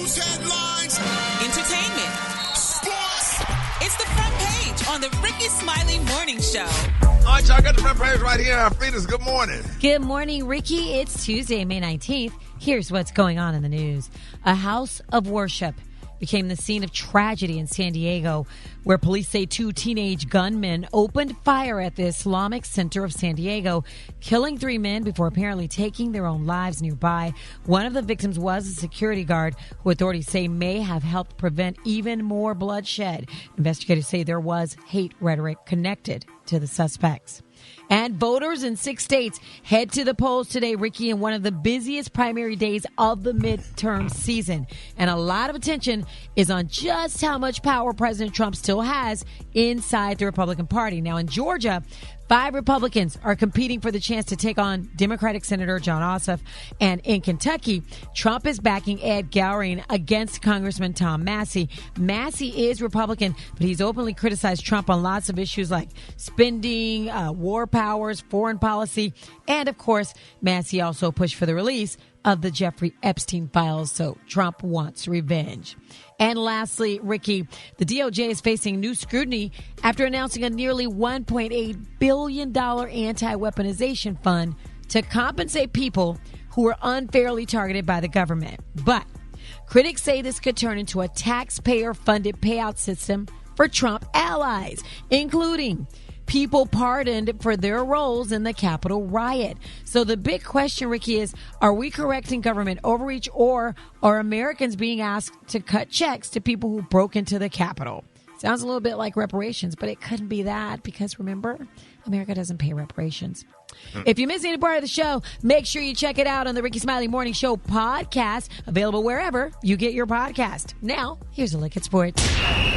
News headlines. Entertainment. Sports. It's the front page on the Rickey Smiley Morning Show. All right, y'all got the front page right here. Alfredas, good morning. Good morning, Ricky. It's Tuesday, May 19th. Here's what's going on in the news. A house of worship became the scene of tragedy in San Diego, where police say two teenage gunmen opened fire at the Islamic Center of San Diego, killing 3 men before apparently taking their own lives nearby. One of the victims was a security guard who authorities say may have helped prevent even more bloodshed. Investigators say there was hate rhetoric connected to the suspects. And voters in 6 states head to the polls today, Ricky, in one of the busiest primary days of the midterm season. And a lot of attention is on just how much power President Trump still has inside the Republican Party. Now, in Georgia, 5 Republicans are competing for the chance to take on Democratic Senator Jon Ossoff. And in Kentucky, Trump is backing Ed Gowring against Congressman Tom Massey. Massey is Republican, but he's openly criticized Trump on lots of issues like spending, war powers, foreign policy. And, of course, Massey also pushed for the release of the Jeffrey Epstein files, so Trump wants revenge. And lastly, Ricky, the DOJ is facing new scrutiny after announcing a nearly $1.8 billion anti-weaponization fund to compensate people who were unfairly targeted by the government. But critics say this could turn into a taxpayer-funded payout system for Trump allies, including people pardoned for their roles in the Capitol riot. So the big question, Ricky, is, are we correcting government overreach, or are Americans being asked to cut checks to people who broke into the Capitol? Sounds a little bit like reparations, but it couldn't be that because, remember, America doesn't pay reparations. If you miss any part of the show, make sure you check it out on the Rickey Smiley Morning Show podcast, available wherever you get your podcast. Now, here's a look at sports.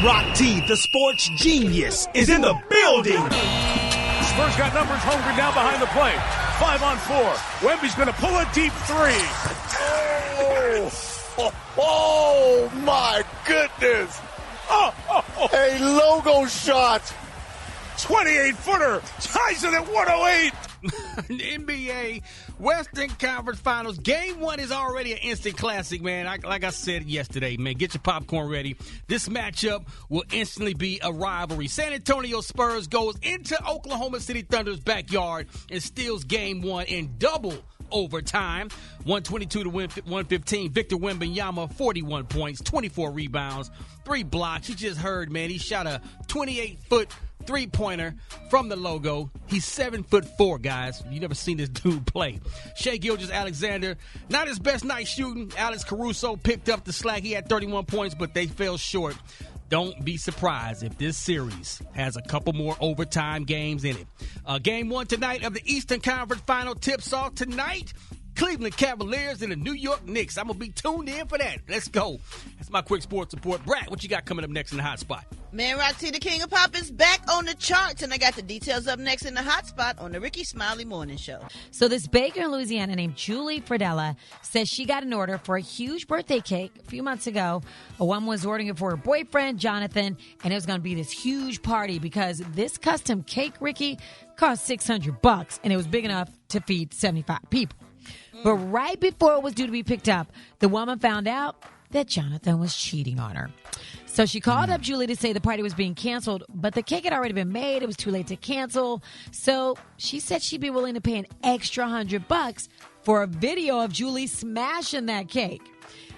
Rock T, the sports genius, is in the building. Spurs got numbers hungry down behind the plate. 5 on 4. Wemby's going to pull a deep 3. Oh my goodness. A logo shot. 28-footer. Ties it at 108. NBA Western Conference Finals. Game 1 is already an instant classic, man. Like I said yesterday, man, get your popcorn ready. This matchup will instantly be a rivalry. San Antonio Spurs goes into Oklahoma City Thunder's backyard and steals Game 1 in double overtime. 122 to 115. Victor Wembanyama, 41 points, 24 rebounds, 3 blocks. You just heard, man, he shot a 28-foot three-pointer from the logo. He's 7'4", guys. You never seen this dude play. Shai Gilgeous-Alexander, not his best night shooting. Alex Caruso picked up the slack. He had 31 points, but they fell short. Don't be surprised if this series has a couple more overtime games in it. Game 1 tonight of the Eastern Conference Final tips off tonight. Cleveland Cavaliers and the New York Knicks. I'm going to be tuned in for that. Let's go. That's my quick sports report. Brat, what you got coming up next in the hot spot? Man, Roxy, the King of Pop, is back on the charts, and I got the details up next in the hot spot on the Rickey Smiley Morning Show. So this baker in Louisiana named Julie Fredella says she got an order for a huge birthday cake a few months ago. A woman was ordering it for her boyfriend, Jonathan, and it was going to be this huge party because this custom cake, Ricky, cost $600, and it was big enough to feed 75 people. But right before it was due to be picked up, the woman found out that Jonathan was cheating on her. So she called up Julie to say the party was being canceled, but the cake had already been made. It was too late to cancel. So she said she'd be willing to pay an extra $100 for a video of Julie smashing that cake.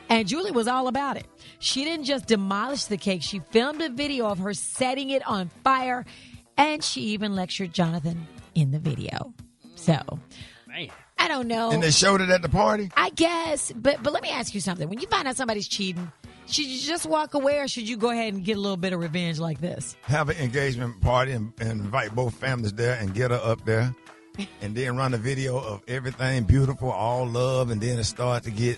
And Julie was all about it. She didn't just demolish the cake. She filmed a video of her setting it on fire, and she even lectured Jonathan in the video. So, Man. I don't know. And they showed it at the party? I guess. But let me ask you something. When you find out somebody's cheating, should you just walk away, or should you go ahead and get a little bit of revenge like this? Have an engagement party and invite both families there and get her up there. And then run a video of everything beautiful, all love, and then it start to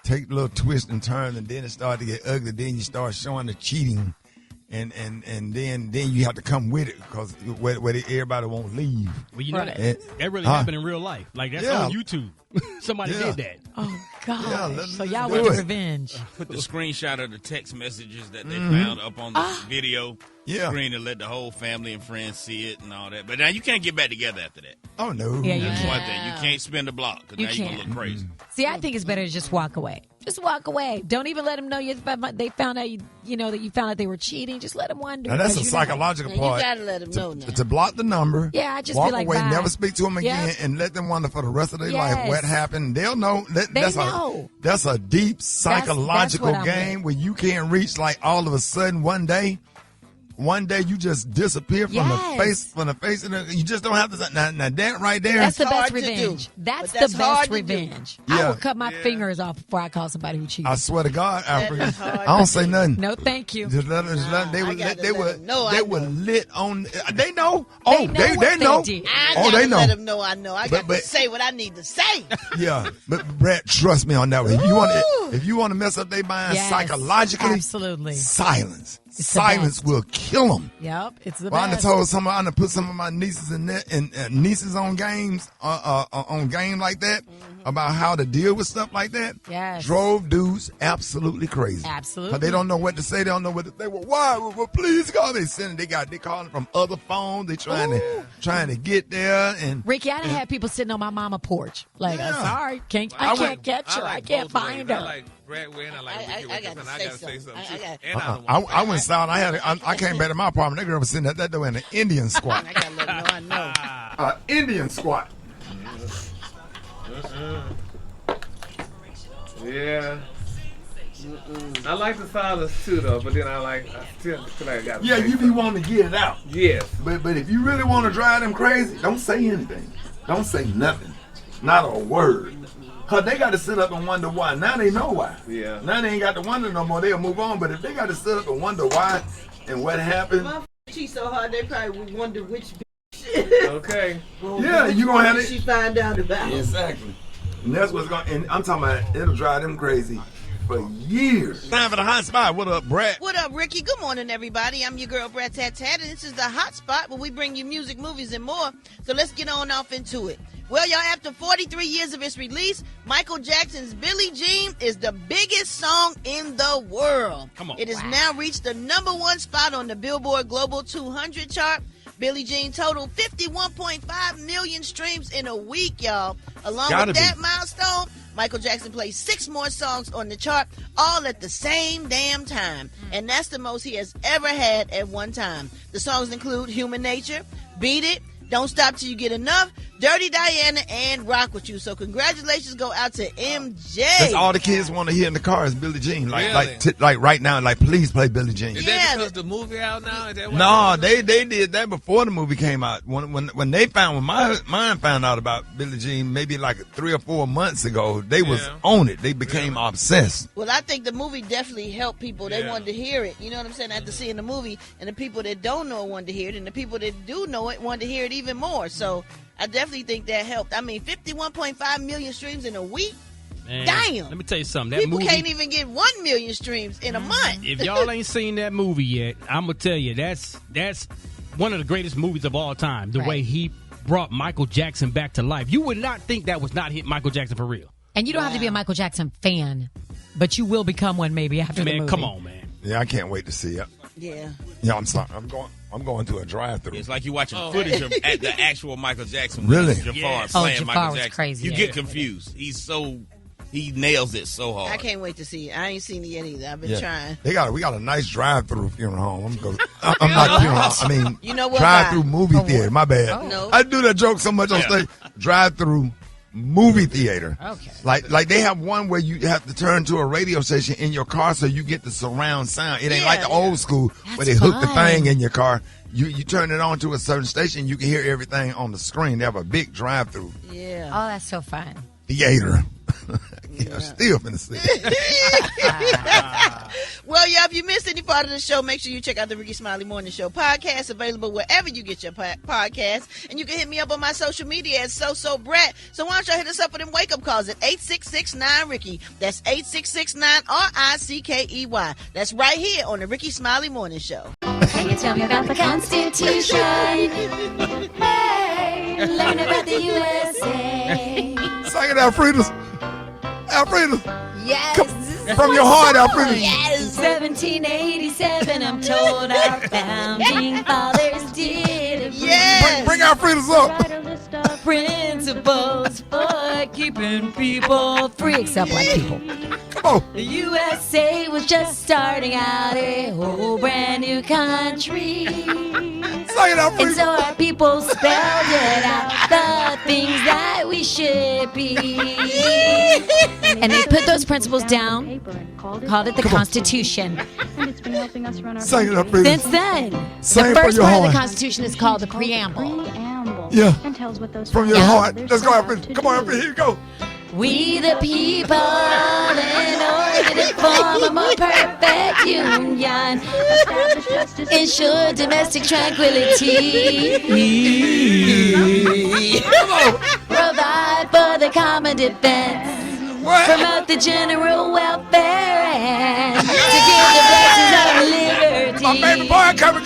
take a little twist and turn, and then it start to get ugly. Then you start showing the cheating. And then you have to come with it because where everybody won't leave. Well, you know that really happened in real life. Like, that's on YouTube. Somebody did that. Oh, God. Yeah, so y'all want revenge. Put the screenshot of the text messages that they found up on the video screen and let the whole family and friends see it and all that. But now you can't get back together after that. Oh, no. Yeah, That's one thing. You can't spend the block because now you're going to look crazy. See, I think it's better to just walk away. Just walk away. Don't even let them know they found out that you found out they were cheating. Just let them wonder. Now that's a psychological part. You gotta let them know now. To block the number. Yeah, I just walk be like, away, bye. never speak to them again, and let them wonder for the rest of their life what happened. They'll know. That's a deep psychological game where you can't reach like all of a sudden one day you just disappear from the face of you just don't have to. Now that right there. That's the best revenge. That's the best revenge. I will cut my fingers off before I call somebody who cheated. I swear to God, Alfredas, I don't say nothing. No, thank you. Just let them. They were lit on. They know. They know. They know. They know. Let them know I know. I got to say what I need to say. Yeah, but Brat, trust me on that one. If you want to mess up their mind psychologically, absolutely. Silence. Silence will kill them. Yep, it's the best. best. I told somebody I done put some of my nieces and nieces on games, on game like that, about how to deal with stuff like that. Yes. Drove dudes absolutely crazy. Absolutely. But they don't know what to say. They don't know what to say. Well, why? Well, please God. They calling from other phones. They trying to get there. And Ricky, I done had people sitting on my mama porch. Like, sorry, I can't catch her. I can't find her. I like Brat Win. I like Ricky Wilkerson. I got to say something too. I went south. I came back to my apartment. That girl was sitting at that door in an Indian squat. I gotta let them know I know. Indian squat. Yeah. I like the silence too, though. But then I still feel like I got. Yeah, you be wanting to get it out. Yes. But if you really want to drive them crazy, don't say anything. Don't say nothing. Not a word. Because they got to sit up and wonder why. Now they know why. Yeah. Now they ain't got to wonder no more. They'll move on. But if they got to sit up and wonder why and what happened. My cheat so hard, they probably would wonder which Okay. Yeah, you going to have it. She find out about. Exactly. And that's what's going to, and I'm talking about it'll drive them crazy for years. Time for the hot spot. What up, Brat? What up, Ricky? Good morning, everybody. I'm your girl, Brat Tat Tat, and this is the hot spot where we bring you music, movies, and more. So let's get on off into it. Well, y'all, after 43 years of its release, Michael Jackson's Billie Jean is the biggest song in the world. Come on. It has now reached the #1 spot on the Billboard Global 200 chart. Billie Jean totaled 51.5 million streams in a week, y'all. Along with that milestone, Michael Jackson played 6 more songs on the chart, all at the same damn time. And that's the most he has ever had at one time. The songs include Human Nature, Beat It, Don't Stop Till You Get Enough, Dirty Diana, and Rock With You. So congratulations go out to MJ. That's all the kids want to hear in the car is Billie Jean. Like right now, like please play Billie Jean. Is that because the movie out now? Is that no, they did that before the movie came out. When mine found out about Billie Jean, maybe like 3 or 4 months ago, they was on it. They became obsessed. Well, I think the movie definitely helped people. They wanted to hear it. You know what I'm saying? After seeing the movie, and the people that don't know it wanted to hear it, and the people that do know it wanted to hear it even more. So I definitely think that helped. I mean, 51.5 million streams in a week. Man, damn. Let me tell you something. People can't even get 1 million streams in a month. If y'all ain't seen that movie yet, I'm gonna tell you that's one of the greatest movies of all time. The way he brought Michael Jackson back to life. You would not think that was not hit Michael Jackson for real. And you don't have to be a Michael Jackson fan, but you will become one maybe after the movie. Come on, man. Yeah, I can't wait to see it. Yeah. Yeah, I'm sorry. I'm going to a drive-through. It's like you're watching footage of at the actual Michael Jackson. Really? Jafar playing Michael Jackson. Crazy. You get confused. He nails it so hard. I can't wait to see it. I ain't seen it yet either. I've been trying. We got a nice drive-through funeral home. I'm not funeral home. I mean, you know what? Drive-through movie theater. My bad. Oh. No. I do that joke so much on stage. Drive-through movie theater. Okay. Like they have one where you have to turn to a radio station in your car so you get the surround sound. It ain't like the old school where they hook the thing in your car. You turn it on to a certain station, you can hear everything on the screen. They have a big drive-through. Yeah. Oh, that's so fun. Theater. Still finna see. Well, y'all, if you missed any part of the show, make sure you check out the Rickey Smiley Morning Show podcast, available wherever you get your podcast. And you can hit me up on my social media at Brat. So why don't y'all hit us up with them wake-up calls at 866-9-RICKEY. That's 866-9-RICKEY. That's right here on the Rickey Smiley Morning Show. Can you tell me about the Constitution? Hey, learn about the USA. Sing it, Alfredas. Alfredas. Yes. From your heart, Alfredas. Yes. 1787, I'm told our founding fathers did. Yes. Bring Alfredas up. principles for keeping people free, except black people. The USA was just starting out a whole brand new country. And so our people spelled it out, the things that we should be. And they put those principles down, called it the Constitution. Sing it up, please. Since then, Sing the first your part of the heart. Constitution is called the Preamble. Yeah. From your heart. Let's go, Alfred. Come on, Alfred. Here you go. We the people, in order to form a more perfect union, ensure domestic tranquility, provide for the common defense, promote the general welfare, and to give the blessings of liberty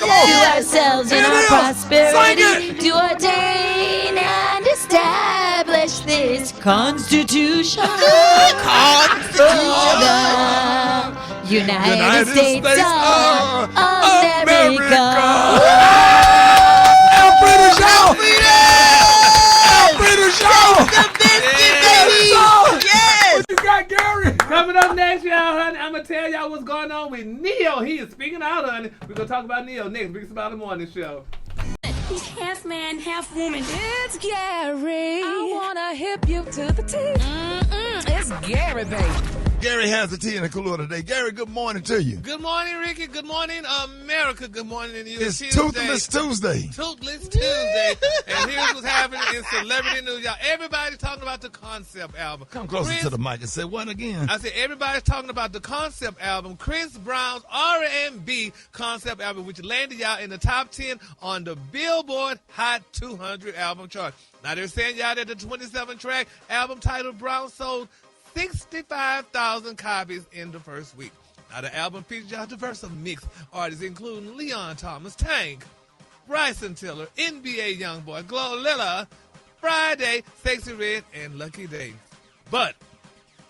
to ourselves and our prosperity, to ordain and establish this Constitution for the United States of America. Alfredas show! Alfredas show! What you got, Gary? Coming up next, y'all, honey, I'm going to tell y'all what's going on with Neo. He is speaking out, honey. We're going to talk about Neo next. Biggest About the Morning Show. He's half man, half woman. It's Gary. I wanna hip you to the teeth. It's Gary, baby. Gary has the tea in the cooler today. Gary, good morning to you. Good morning, Ricky. Good morning, America. Good morning to you. It's Toothless Tuesday. Toothless Tuesday. And here's what's happening in celebrity news, y'all. Everybody's talking about the concept album. Come closer to the mic and say what again? I said everybody's talking about the concept album, Kris Brown's R&B concept album, which landed y'all in the top 10 on the Billboard Hot 200 album chart. Now they're saying y'all that the 27-track album titled Brown sold 65,000 copies in the first week. Now, the album features a diverse mix artists, including Leon Thomas, Tank, Bryson Tiller, NBA Youngboy, Glorilla, Friday, Sexy Red, and Lucky Day. But,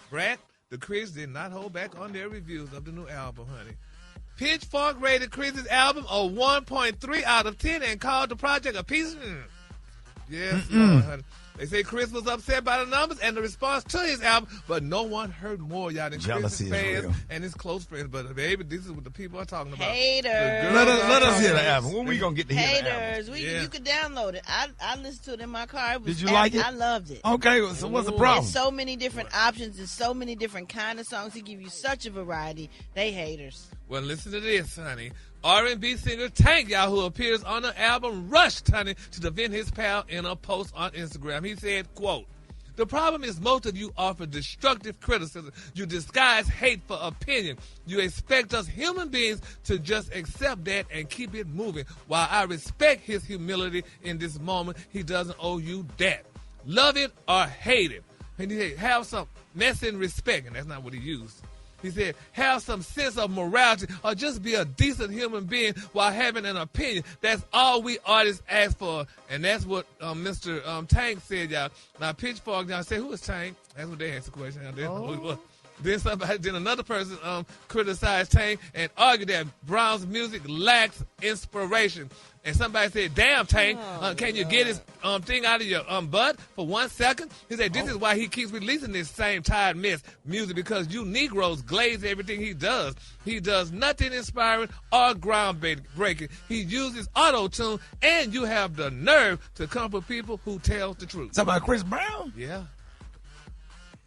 Brat, the Kris did not hold back on their reviews of the new album, honey. Pitchfork rated Kris's album a 1.3 out of 10 and called the project a piece. Yes, Lord, honey. They say Kris was upset by the numbers and the response to his album, but no one heard more, y'all, than Kris's fans and his close friends. But, baby, this is what the people are talking about. Haters. Let us hear the album. When we going to get to hear the album? Haters. You could download it. I listened to it in my car. Did you like it? I loved it. Okay, so what's the problem? There's so many different options and so many different kind of songs. He give you such a variety. They haters. Well, listen to this, honey. R&B singer Tank, y'all, who appears on the album, rushed, honey, to defend his pal in a post on Instagram. He said, quote, "The problem is most of you offer destructive criticism. You disguise hate for opinion. You expect us human beings to just accept that and keep it moving. While I respect his humility in this moment, he doesn't owe you that. Love it or hate it." And he said, have some mess in respect, and that's not what he used. He said, have some sense of morality or just be a decent human being while having an opinion. That's all we artists ask for. And that's what Mr. Tank said, y'all. Now, Pitchfork, y'all say, who is Tank? That's what they asked the question. Then another person criticized Tank and argued that Brown's music lacks inspiration. And somebody said, damn, Tank, can you get his thing out of your butt for 1 second? He said, this is why he keeps releasing this same tired mess music, because you Negroes glaze everything he does. He does nothing inspiring or groundbreaking. He uses auto-tune, and you have the nerve to come for people who tell the truth. Talking about Kris Brown? Yeah.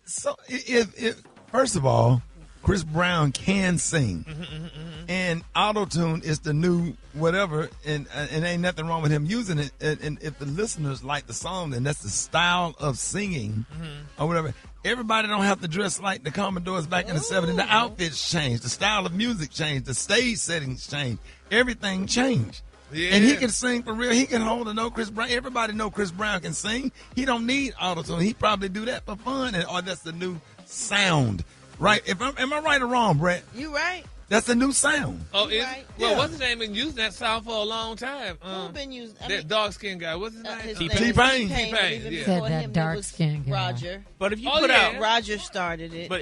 So, first of all, Kris Brown can sing, and auto-tune is the new whatever, and ain't nothing wrong with him using it. And if the listeners like the song, then that's the style of singing or whatever. Everybody don't have to dress like the Commodores back in the 70s. The outfits changed, the style of music changed, the stage settings changed, everything changed. Yeah. And he can sing for real. He can hold a note. Kris Brown. Everybody know Kris Brown can sing. He don't need auto-tune. He probably do that for fun, or that's the new sound. Right? Am I right or wrong, Brat? You right. That's the new sound. Oh, is right. Well, what's his name? Been using that sound for a long time. Who's been using that dark-skinned guy? What's his name? T-Pain. Yeah. Said that dark-skinned guy. Roger. But if you put out, Roger started it. But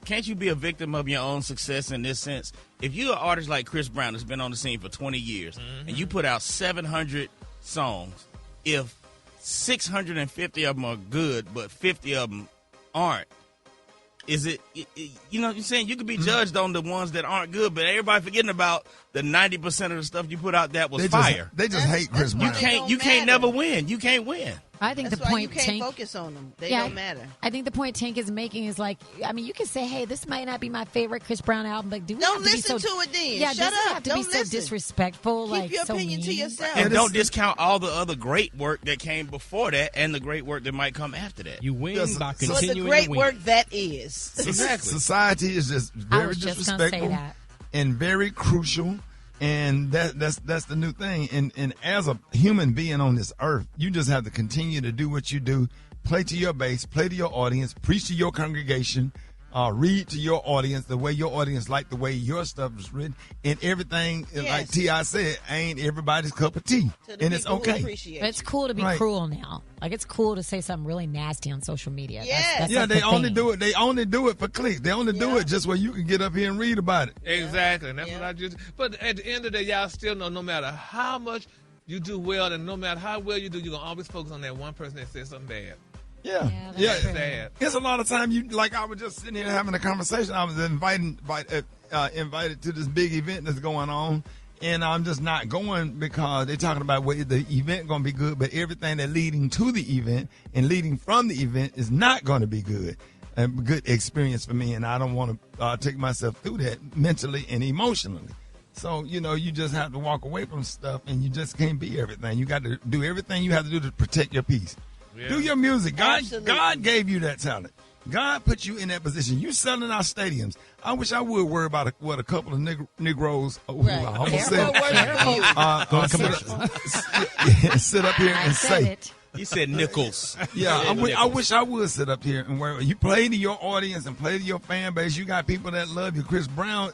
can't you be a victim of your own success in this sense? If you're an artist like Kris Brown that's been on the scene for 20 years, and you put out 700 songs, if 650 of them are good, but 50 of them aren't. Is it, you know what I'm saying? You could be judged on the ones that aren't good, but everybody forgetting about the 90% of the stuff you put out that was fire. They just hate Chris Brown. You can't never win. You can't win. I think That's the point why you can't Tank, focus on them. They don't matter. I think the point Tank is making is like, I mean, you can say, hey, this might not be my favorite Chris Brown album, but do we Don't have to be listen so, to it then. Yeah, Shut does it up. have to Don't be so listen. disrespectful? Keep like your so opinion to mean? yourself. And don't discount all the other great work that came before that and the great work that might come after that. You win by But continuing the great to win. work that is. Exactly. Society is just very disrespectful and very crucial. And that's the new thing. And as a human being on this earth, you just have to continue to do what you do. Play to your base, play to your audience, preach to your congregation, read to your audience the way your audience like the way your stuff is written. And everything, like T.I. said, ain't everybody's cup of tea. And it's okay. But it's cool to be cruel now. Like, it's cool to say something really nasty on social media. Yes. That's They only do it. They only do it for clicks. They only do it just where you can get up here and read about it. Exactly. And that's what I just. But at the end of the day, y'all still know no matter how much you do well and no matter how well you do, you're going to always focus on that one person that said something bad. Yeah. That's sad. It's a lot of time I was just sitting here having a conversation. I was invited to this big event that's going on, and I'm just not going because they're talking about whether the event going to be good, but everything that's leading to the event and leading from the event is not going to be good. A good experience for me, and I don't want to take myself through that mentally and emotionally. So, you just have to walk away from stuff, and you just can't be everything. You got to do everything you have to do to protect your peace. Yeah. Do your music. God gave you that talent. God put you in that position. You selling our stadiums. I wish I would worry about what a couple of Negroes. I almost said. Sit up here and say. You said nickels. Yeah, I wish I would sit up here and worry. You play to your audience and play to your fan base. You got people that love you. Chris Brown.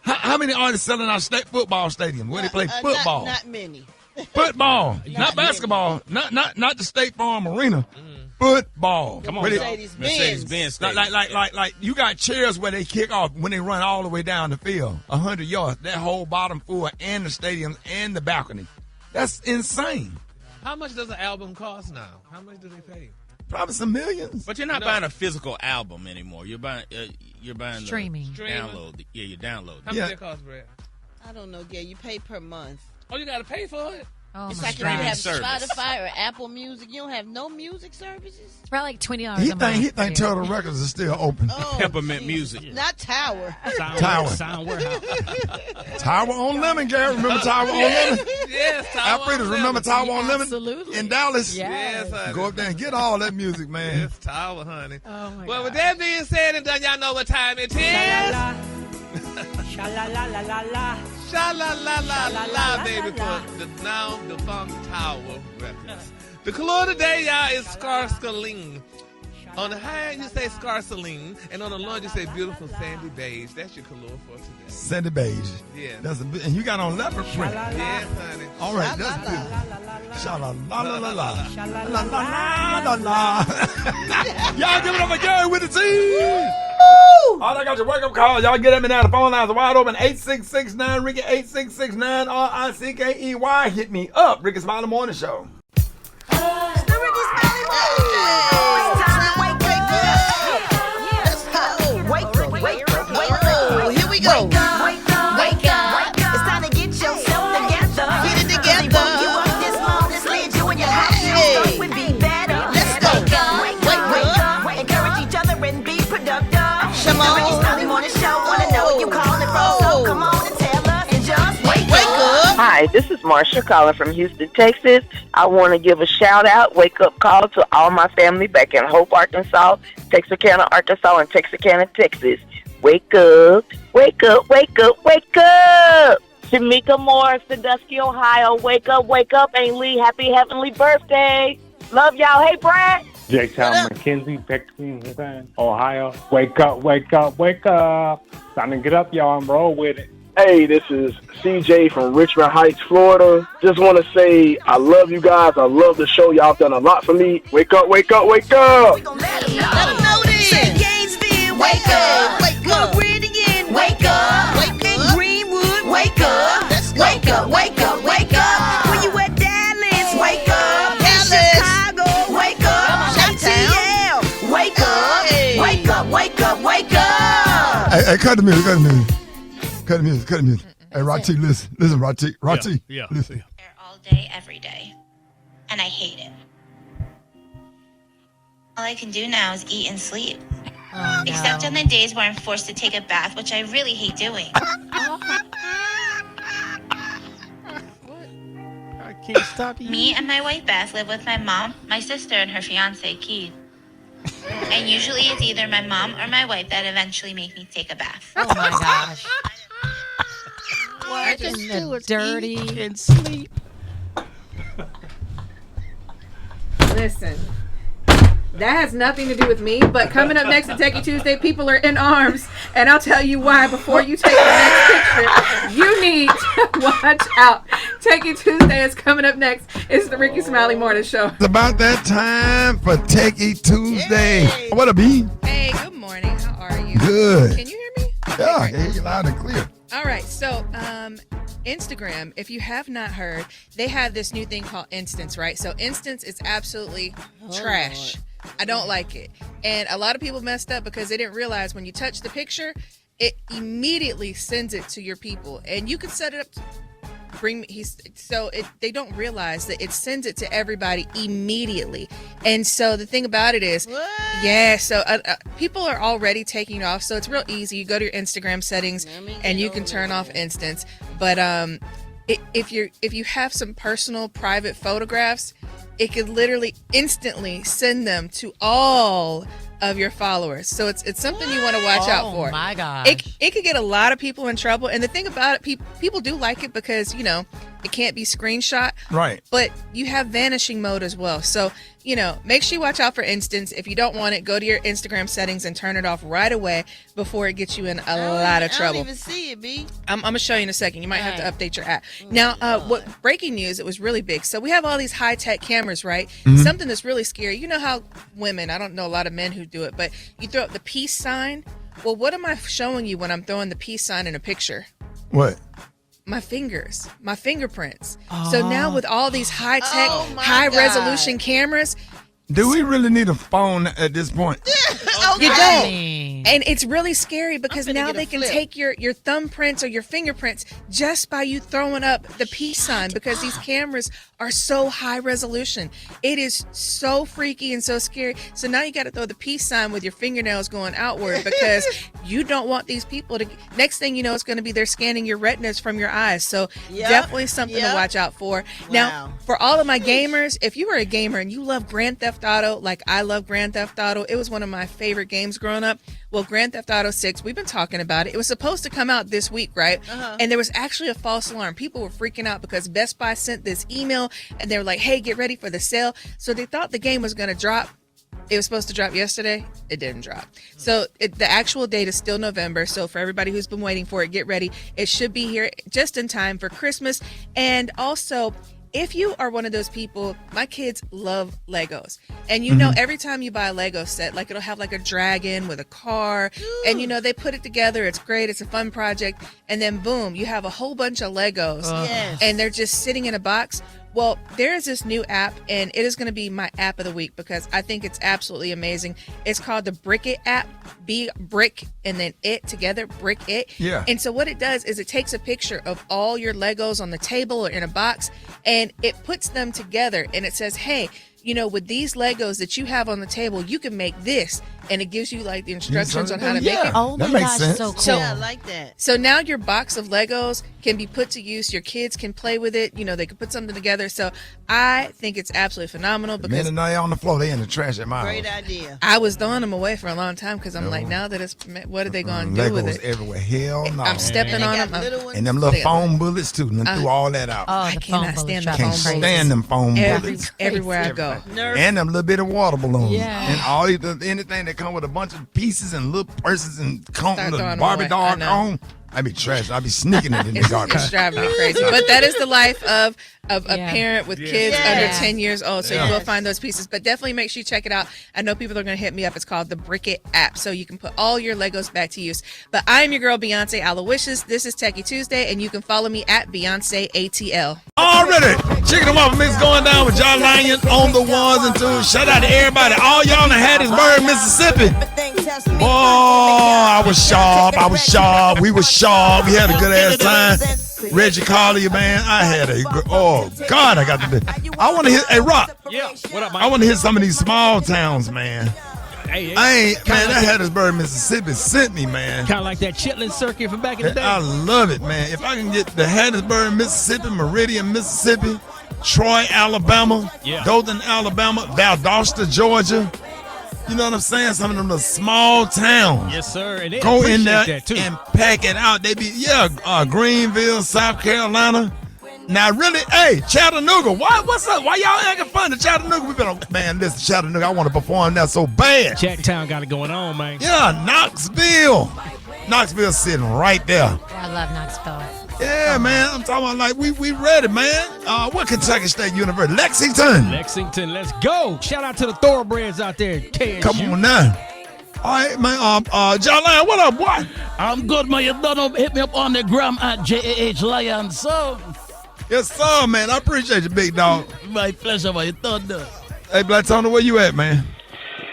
How many artists selling our football stadium where they play football? Not many. Football, not basketball, not the State Farm Arena. Football. Come on, Mercedes-Benz. Like you got chairs where they kick off when they run all the way down the field, 100 yards. That whole bottom floor and the stadiums and the balcony. That's insane. How much does an album cost now? How much do they pay? Probably some millions. But you're not buying a physical album anymore. You're buying streaming. Download. Yeah, you download. How much does it cost, Brad? I don't know, Gail. You pay per month. Oh, you got to pay for it? Oh, it's my like God. if you have Service. Spotify or Apple Music, you don't have no music services? It's probably like $20 He a month. think Turtle Records is still open. Oh, Peppermint Music. Not Tower. Sound Warehouse. Tower on Lemon, Gary. Remember Tower on Lemon? Yes, Tower Alfredas, on remember Lemon. Tower on Lemon? Absolutely. In Dallas? Yes, honey. Go up there and get all that music, man. Yes, Tower, honey. Oh, my Well, God. with that being said and done, y'all know what time it is. Sha-la-la-la-la-la. Sha-la-la-la-la, baby, for the now defunct Tower Records. The color today, y'all, is Scarsaline. On the high end, you say Scarsaline, and on the low end, you say beautiful sandy beige. That's your color for today. Sandy beige. Yeah. And you got on leopard print. Yes, honey. All right, that's good. Sha-la-la-la-la-la. Sha-la-la-la-la-la. Y'all give it up for Gary with the team. All I got your wake-up call. Y'all get at me now. The phone lines are wide open. 8669 Ricky, 8669 RICKEY. Hit me up. Rickey Smiley Morning Show. It's the Rickey Smiley Morning Show. It's time to wake up. Let's go. Wake up. Here we go. Wake up. It's time to get yourself together. Get it together. You up this morning, slid you in your house. You would be better. Let's go. Wake up. Encourage each other and be productive. The Rickey Smiley Morning Show. Wanna know what you calling from? So come on and tell us and just wake up. Hi, this is Marsha calling from Houston, Texas. I want to give a shout-out, wake-up call to all my family back in Hope, Arkansas, Texarkana, Arkansas, and Texarkana, Texas. Wake up, wake up, wake up, wake up. Shamika Moore, Sandusky, Ohio. Wake up, Aunt Lee. Happy heavenly birthday. Love y'all. Hey, Brat. J. Town McKenzie, Texas, Ohio. Wake up, wake up, wake up. Time to get up, y'all, and roll with it. Hey, this is CJ from Richmond Heights, Florida. Just want to say I love you guys. I love the show. Y'all done a lot for me. Wake up, wake up, wake up. Let them know then. Say Gainesville, wake up. Wake up. Meridian, wake up. Wake up. Greenwood, wake up. Wake up, wake up, wake up. When you at Dallas, wake up. Dallas. Hey, cut the music. Hey, Rati, listen, Rati. Yeah. Listen. All day, every day. And I hate it. All I can do now is eat and sleep. Oh, no. Except on the days where I'm forced to take a bath, which I really hate doing. I can't stop you. Me and my wife Beth live with my mom, my sister, and her fiance Keith. And usually it's either my mom or my wife that eventually make me take a bath. Oh my gosh. What? Just do it. Dirty and sleep. Listen, that has nothing to do with me, but coming up next to Techie Tuesday, people are in arms, and I'll tell you why before you take the next picture. You need to watch out. Techie Tuesday is coming up next. It's the Rickey Smiley Morning Show. It's about that time for Techie Tuesday. Yay. What a bee. Hey, good morning. How are you? Good. Can you hear me? Yeah, I can hear you loud and clear. All right, so Instagram, if you have not heard, they have this new thing called Instance, right? So Instance is absolutely trash. I don't like it. And a lot of people messed up because they didn't realize when you touch the picture, it immediately sends it to your people. And you can set it up to they don't realize that it sends it to everybody immediately. And so the thing about it is, people are already taking it off. So it's real easy. You go to your Instagram settings and you can turn off Instance. But if you have some personal private photographs, it could literally instantly send them to all of your followers. So it's something you want to watch out for. Oh my gosh. It could get a lot of people in trouble. And the thing about it, people do like it because, it can't be screenshot. Right. But you have vanishing mode as well. So, make sure you watch out for Instance. If you don't want it, go to your Instagram settings and turn it off right away before it gets you in a lot of trouble. I don't even see it, B. I'm going to show you in a second. You might have to update your app. Now, what breaking news, it was really big. So we have all these high-tech cameras, right? Mm-hmm. Something that's really scary. You know how women, I don't know a lot of men who do it, but you throw up the peace sign. Well, what am I showing you when I'm throwing the peace sign in a picture? What? My fingers, my fingerprints. So now with all these high-tech, high-resolution cameras. Do we really need a phone at this point? You don't. And it's really scary because now they can take your thumbprints or your fingerprints just by you throwing up the peace sign because these cameras are so high resolution. It is so freaky and so scary. So now you got to throw the peace sign with your fingernails going outward because you don't want these people to. Next thing you know, it's going to be they're scanning your retinas from your eyes. So definitely something to watch out for. Wow. Now, for all of my gamers, if you are a gamer and you love Grand Theft Auto, like I love Grand Theft Auto, it was one of my favorite games growing up. Well, Grand Theft Auto 6, we've been talking about it. It was supposed to come out this week, right? And there was actually a false alarm. People were freaking out because Best Buy sent this email and they were like, hey, get ready for the sale. So they thought the game was going to drop. It was supposed to drop yesterday. It didn't drop. So the actual date is still November. So for everybody who's been waiting for it, get ready. It should be here just in time for Christmas. And also, if you are one of those people, my kids love Legos. And every time you buy a Lego set, like it'll have like a dragon with a car. And they put it together. It's great. It's a fun project. And then boom, you have a whole bunch of Legos. And they're just sitting in a box. Well, there is this new app, and it is going to be my app of the week because I think it's absolutely amazing. It's called the Brick It app. Brick and then it together, Brick It. Yeah. And so what it does is it takes a picture of all your Legos on the table or in a box, and it puts them together, and it says, hey, with these Legos that you have on the table, you can make this. And it gives you like the instructions on how to make it. Oh my gosh, sense. So cool. Yeah, I like that. So now your box of Legos can be put to use. Your kids can play with it. They can put something together. So I think it's absolutely phenomenal because men are on the floor. They in the trash at my house. Great idea. I was throwing them away for a long time because I'm like, now that it's, what are they going to do with it? Everywhere. Hell no. I'm stepping on them. And them little foam bullets too. And threw all that out. I cannot stand the Can't stand them foam bullets. Everywhere I go. And them little bit of water balloons. Yeah. And all anything that come with a bunch of pieces and little purses and Barbie doll cone. I be trash. I be sneaking it in the garbage. It's driving me crazy. But that is the life of a parent with kids under 10 years old. So you will find those pieces. But definitely make sure you check it out. I know people are going to hit me up. It's called the Brick It app. So you can put all your Legos back to use. But I am your girl, Beyonce Alowishus. This is Techie Tuesday, and you can follow me at Beyonce ATL. Already. Chicken and waffle mix going down with John Lyon on the ones and twos. Shout out to everybody. All y'all in Hattiesburg, Mississippi. Boy, I was sharp. We were sharp. We had a good ass time. Reggie Collier, man, I had a good. Oh God, I got to. I want to hit. Hey, Rock. Yeah. What up, Mike? I want to hit some of these small towns, man. Hey, That Hattiesburg, Mississippi sent me, man. Kind of like that Chitlin circuit from back in the day. I love it, man. If I can get the Hattiesburg, Mississippi, Meridian, Mississippi, Troy, Alabama, Dothan, Alabama, Valdosta, Georgia. You know what I'm saying? Some of them little small towns. Yes, sir. And they go in there that too. and pack it out. They be Greenville, South Carolina. Now, really, hey, Chattanooga, what's up? Why y'all acting fun to Chattanooga? We been man, listen, Chattanooga, I want to perform that so bad. Chattown got it going on, man. Yeah, Knoxville. Knoxville's sitting right there. I love Knoxville. Yeah, man, I'm talking about like we ready, man. What Kentucky State University? Lexington, let's go. Shout out to the thoroughbreds out there. KSU. Come on now. All right, man. John Lion, what up, boy? I'm good, man. You don't hit me up on the gram at JAH Lion, so. Yes, sir, man. I appreciate you, big dog. My pleasure, man. You thunder. Hey, Black Tony, where you at, man?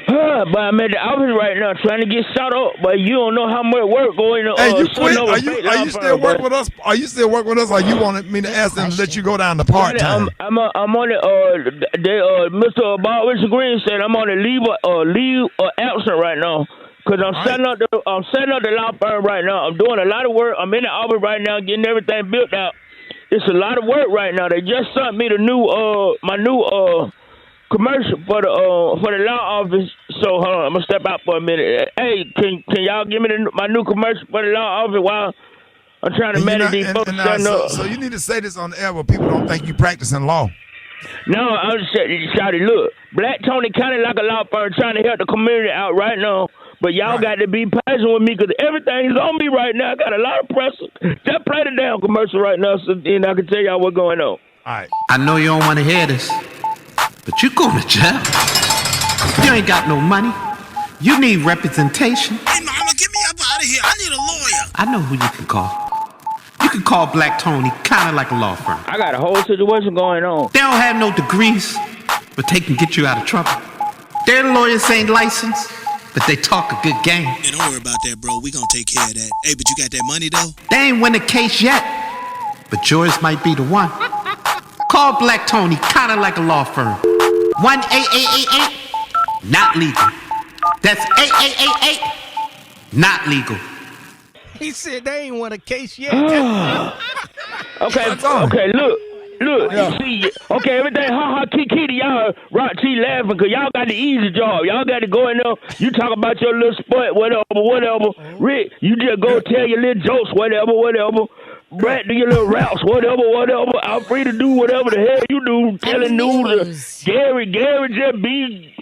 But I'm at the office right now trying to get shot up, but you don't know how much work going on. Hey, you quit? Are you still working with us? Are you still working with us, or you wanted me to ask them to let you go down to part time? I'm on the Mr. Bob Richard Green said I'm on the leave absent right now because I'm setting up the law firm right now. I'm doing a lot of work. I'm in the office right now getting everything built out. It's a lot of work right now. They just sent me my new commercial for the law office. So hold on, I'm gonna step out for a minute. Hey, can y'all give me my new commercial for the law office while I'm trying to manage these folks? So you need to say this on the air where people don't think you practicing law. No, I'm just saying, shawty, look, Black Tony kind of like a law firm trying to help the community out right now. But y'all got to be patient with me because everything's on me right now. I got a lot of pressure. Just play the damn commercial right now so then I can tell y'all what's going on. All right. I know you don't want to hear this, but you going to jail. You ain't got no money. You need representation. Hey, mama, get me up out of here. I need a lawyer. I know who you can call. You can call Black Tony, kind of like a law firm. I got a whole situation going on. They don't have no degrees, but they can get you out of trouble. Their lawyers ain't licensed, but they talk a good game. Hey, don't worry about that, bro. We gonna take care of that. Hey, but you got that money, though? They ain't win a case yet, but yours might be the one. Call Black Tony, kind of like a law firm. 1-888-8, not legal. That's 8888, not legal. He said they ain't won a case yet. Okay, look, you see, okay, everything kiki to y'all, Rock T laughing because y'all got the easy job. Y'all got to go in there, you talk about your little sport, whatever. Rick, you just go tell your little jokes, whatever. Brat, do your little raps, whatever. Alfredas, do whatever the hell you do, telling news. Gary just be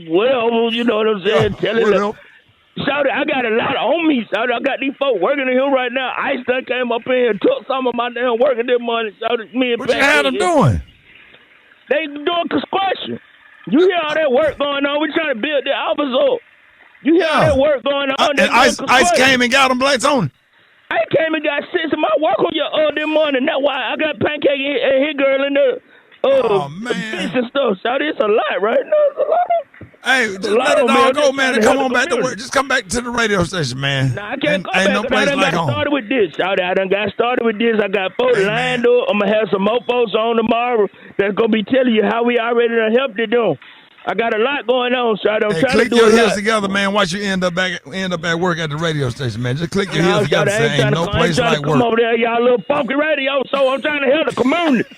whatever, you know what I'm saying, telling them. Shouty, I got a lot on me, Shouty. I got these folks working in here right now. Ice done came up in here and took some of my damn work this morning, Shouty. Me and what you had them doing? They doing construction. You hear all that work going on? We trying to build the office up. You hear all that work going on? And Ice came and got them Blades on. I came and got six of my work on your this morning. That's why I got Pancake and his girl in there. Oh, man. And stuff, Shouty. It's a lot right now. It's a lot. Hey, just let it all go, man, and come on back to work. Just come back to the radio station, man. Nah, I can't come back. No place like home. I done got started with this. I got folks lined up. I'm going to have some more folks on tomorrow that's going to be telling you how we already done helped it do. I got a lot going on, so I'm trying to do click your heels together, man. Watch you end up at work at the radio station, man. Just click your heels together and say, ain't no place like work. Come over there, y'all little funky radio, so I'm trying to help the community.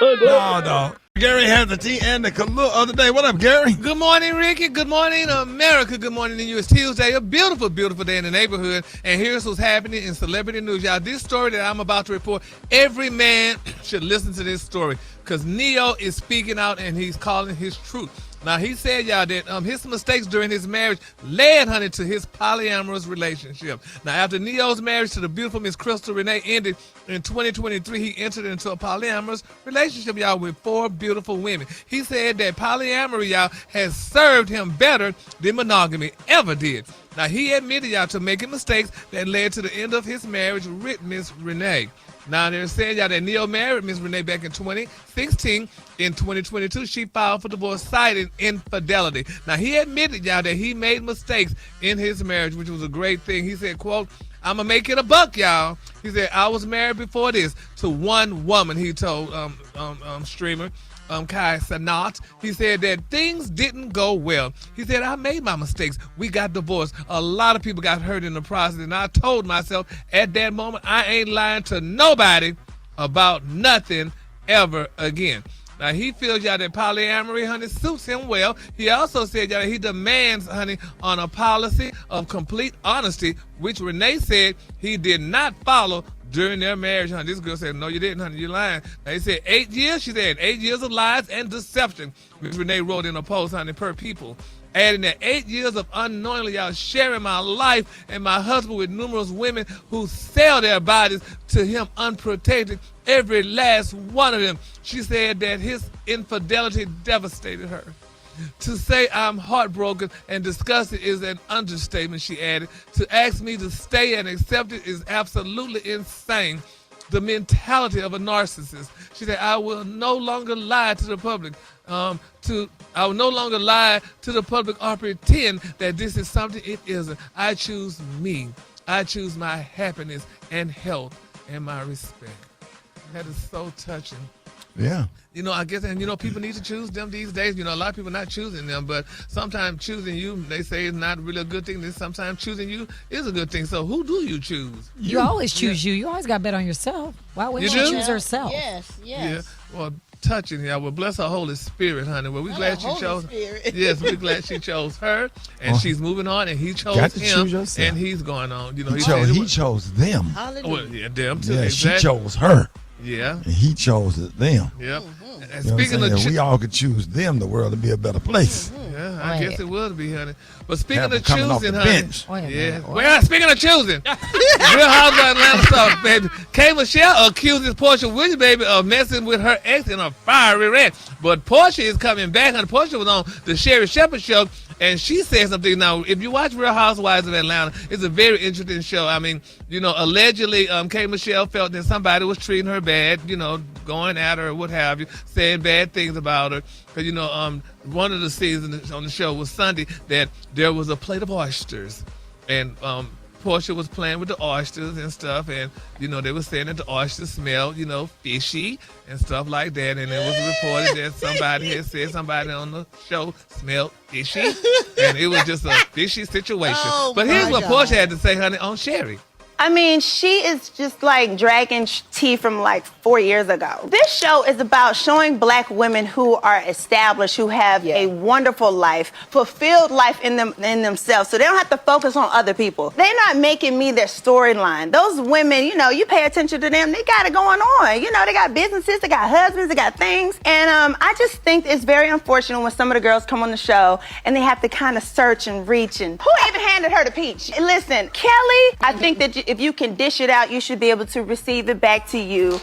No. Gary had the tea and the other day. What up, Gary? Good morning, Ricky. Good morning, America. Good morning to you. It's Tuesday, a beautiful, beautiful day in the neighborhood. And here's what's happening in celebrity news. Y'all, this story that I'm about to report, every man should listen to this story because Neo is speaking out and he's calling his truth. Now, he said, y'all, that his mistakes during his marriage led, honey, to his polyamorous relationship. Now, after Neo's marriage to the beautiful Miss Crystal Renee ended in 2023, he entered into a polyamorous relationship, y'all, with 4 beautiful women. He said that polyamory, y'all, has served him better than monogamy ever did. Now, he admitted, y'all, to making mistakes that led to the end of his marriage with Miss Renee. Now, they're saying, y'all, that Neil married Miss Renee back in 2016. In 2022, she filed for divorce, citing infidelity. Now, he admitted, y'all, that he made mistakes in his marriage, which was a great thing. He said, quote, I'm going to make it a buck, y'all. He said, I was married before this to one woman, he told streamer Kai Sanat. He said that things didn't go well. He said, I made my mistakes. We got divorced. A lot of people got hurt in the process, and I told myself at that moment, I ain't lying to nobody about nothing ever again. Now, he feels, y'all, that polyamory, honey, suits him well. He also said, y'all, that he demands, honey, on a policy of complete honesty, which Renee said he did not follow during their marriage, honey. This girl said, no, you didn't, honey, you're lying. Now, he said 8 years, she said, 8 years of lies and deception, which Renee wrote in a post, honey, per People. Adding that 8 years of unknowingly, y'all, sharing my life and my husband with numerous women who sell their bodies to him unprotected, every last one of them. She said that his infidelity devastated her. To say I'm heartbroken and disgusted is an understatement, she added. To ask me to stay and accept it is absolutely insane. The mentality of a narcissist. She said, I will no longer lie to the public. I will no longer lie to the public or pretend that this is something it isn't. I choose me. I choose my happiness and health and my respect. That is so touching. Yeah. You know, I guess, and you know, people need to choose them these days. You know, a lot of people not choosing them, but sometimes choosing you, they say, is not really a good thing. Then sometimes choosing you is a good thing. So who do you choose? You always choose you. You always got to bet on yourself. Why wouldn't she choose herself? Yes. Yeah. Well, touching, yeah. Well, bless her Holy Spirit, honey. Well, we're glad she chose. Yes, we're glad she chose her, and she's moving on, and he chose him, and he's going on. You know, he chose them. Hallelujah. Well, yeah, them too. Yeah, exactly. she chose her. Yeah. And he chose them. Yep. And speaking of, we all could choose them, the world would be a better place. Yeah, I guess it would be, honey. But speaking of choosing, honey. Bench. Well, speaking of choosing, Real Housewives of Atlanta stuff, baby. K. Michelle accuses Portia Williams, baby, of messing with her ex in a fiery rant. But Portia is coming back, honey. Portia was on the Sherry Shepherd show, and she said something. Now, if you watch Real Housewives of Atlanta, it's a very interesting show. I mean, you know, allegedly, K. Michelle felt that somebody was treating her bad, you know, going at her or what have you, saying bad things about her. Because, you know, one of the seasons on the show was Sunday that there was a plate of oysters. And Portia was playing with the oysters and stuff. And, you know, they were saying that the oysters smelled, you know, fishy and stuff like that. And it was reported that somebody had said somebody on the show smelled fishy. And it was just a fishy situation. But here's what Portia had to say, honey, on Sherry. I mean, she is just like dragon tea from like 4 years ago. This show is about showing black women who are established, who have a wonderful life, fulfilled life in themselves, so they don't have to focus on other people. They're not making me their storyline. Those women, you know, you pay attention to them, they got it going on. You know, they got businesses, they got husbands, they got things. And I just think it's very unfortunate when some of the girls come on the show and they have to kind of search and reach. And who even handed her the peach? Listen, Kelly, I think that if you can dish it out, you should be able to receive it back to you.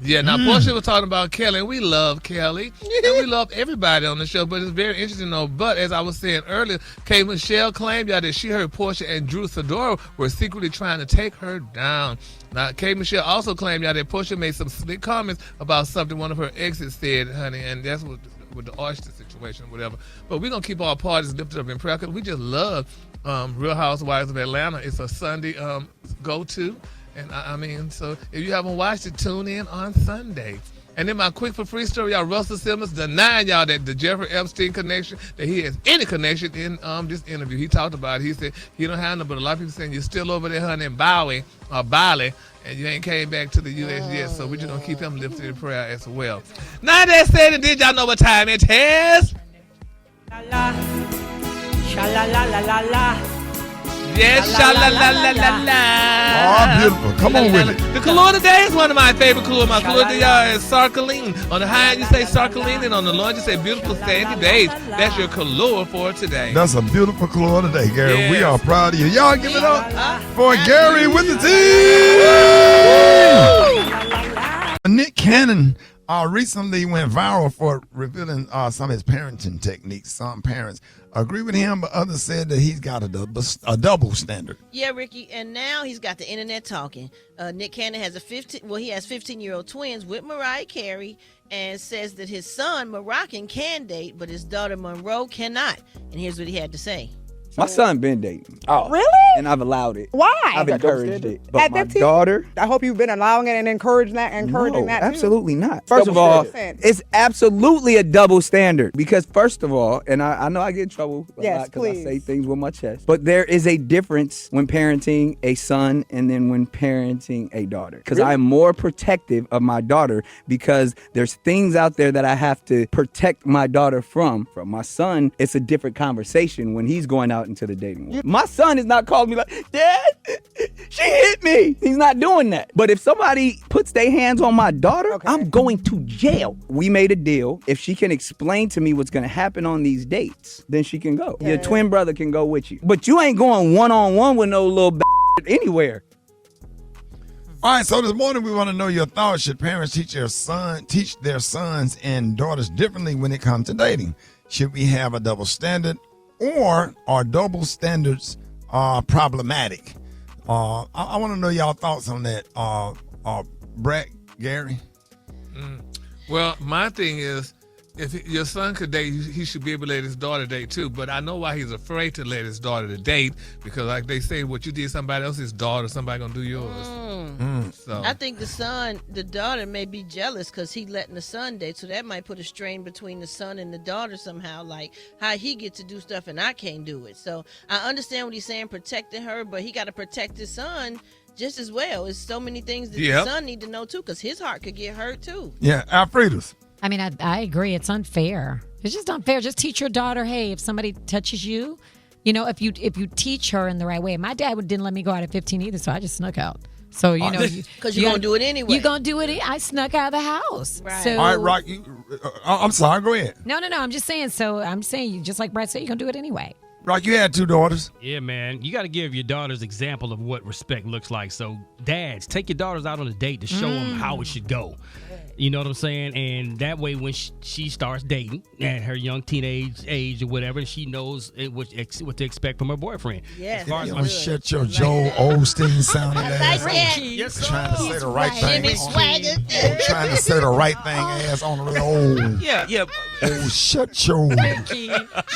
Yeah, now Portia was talking about Kelly, and we love Kelly, and we love everybody on the show, but it's very interesting though. But as I was saying earlier, K. Michelle claimed that she heard Portia and Drew Sidora were secretly trying to take her down. Now, K. Michelle also claimed that Portia made some slick comments about something one of her exes said, honey, and that's what with the oyster situation or whatever. But we're going to keep all parties lifted up in prayer because we just love Real Housewives of Atlanta. It's a Sunday go-to. And I mean, so if you haven't watched it, tune in on Sunday. And then my quick for free story, y'all, Russell Simmons denying y'all that the Jeffrey Epstein connection, that he has any connection in this interview. He talked about it. He said he don't have no, but a lot of people saying you're still over there, honey, in Bali, and you ain't came back to the U.S. yet. So we're just going to keep him lifted in prayer as well. Now that said, and did y'all know what time it is? Sha-la-la-la-la-la. Yes, sha-la-la-la-la-la. Oh, beautiful. Come on with it. The color today is one of my favorite colors. My color today is sarcaline. On the high end, you say sarcaline, and on the low end, you say beautiful sandy beige. That's your color for today. That's a beautiful color today, Gary. Yes. We are proud of you. Y'all give it up for Gary with the team. Nick Cannon recently went viral for revealing some of his parenting techniques. Some parents agree with him, but others said that he's got a double standard. Yeah, Ricky, and now he's got the internet talking. Nick Cannon has he has 15-year-old twins with Mariah Carey, and says that his son Moroccan can date, but his daughter Monroe cannot. And here's what he had to say. My son been dating. Oh, really? And I've allowed it. Why? I've encouraged it. But At my 15? daughter. I hope you've been allowing it and encouraging that too. Absolutely not. First of all, it's absolutely a double standard. Because first of all, and I know I get in trouble a lot because I say things with my chest, but there is a difference when parenting a son and then when parenting a daughter. Because I'm more protective of my daughter because there's things out there that I have to protect my daughter from. From my son, it's a different conversation when he's going out into the dating world. My son is not calling me like, Dad, she hit me. He's not doing that. But if somebody puts their hands on my daughter, I'm going to jail. We made a deal. If she can explain to me what's going to happen on these dates, then she can go. Your twin brother can go with you. But you ain't going one-on-one with no little anywhere. All right, so this morning we want to know your thoughts. Should parents teach their sons and daughters differently when it comes to dating? Should we have a double standard, or are double standards problematic? I want to know y'all thoughts on that. Brat, Gary? Well, my thing is, if your son could date, he should be able to let his daughter date too. But I know why he's afraid to let his daughter to date, because like they say, what you did somebody else's daughter, somebody gonna do yours. So I think the daughter may be jealous because he letting the son date, so that might put a strain between the son and the daughter somehow, like how he gets to do stuff and I can't do it. So I understand what he's saying, protecting her, but he got to protect his son just as well. It's so many things that the son need to know too, because his heart could get hurt too. Yeah, Alfredas. I mean, I agree. It's unfair. It's just unfair. Just teach your daughter, hey, if somebody touches you, if you teach her in the right way. My dad didn't let me go out at 15 either, so I just snuck out. So, because you're going to do it anyway. You're going to do it. I snuck out of the house. Right. So, all right, Rock, I'm sorry. Go ahead. No. I'm just saying. So I'm saying, just like Brat said, you're going to do it anyway. Rock, you had 2 daughters. Yeah, man. You got to give your daughters example of what respect looks like. So, dads, take your daughters out on a date to show them how it should go. You know what I'm saying? And that way, when she starts dating at her young teenage age or whatever, she knows what to expect from her boyfriend. Yes. Shut your Joel Osteen sounding ass. Yes, trying to say the right thing. Swagger. Trying to say the right thing ass on the old. Yeah. Oh, shut your.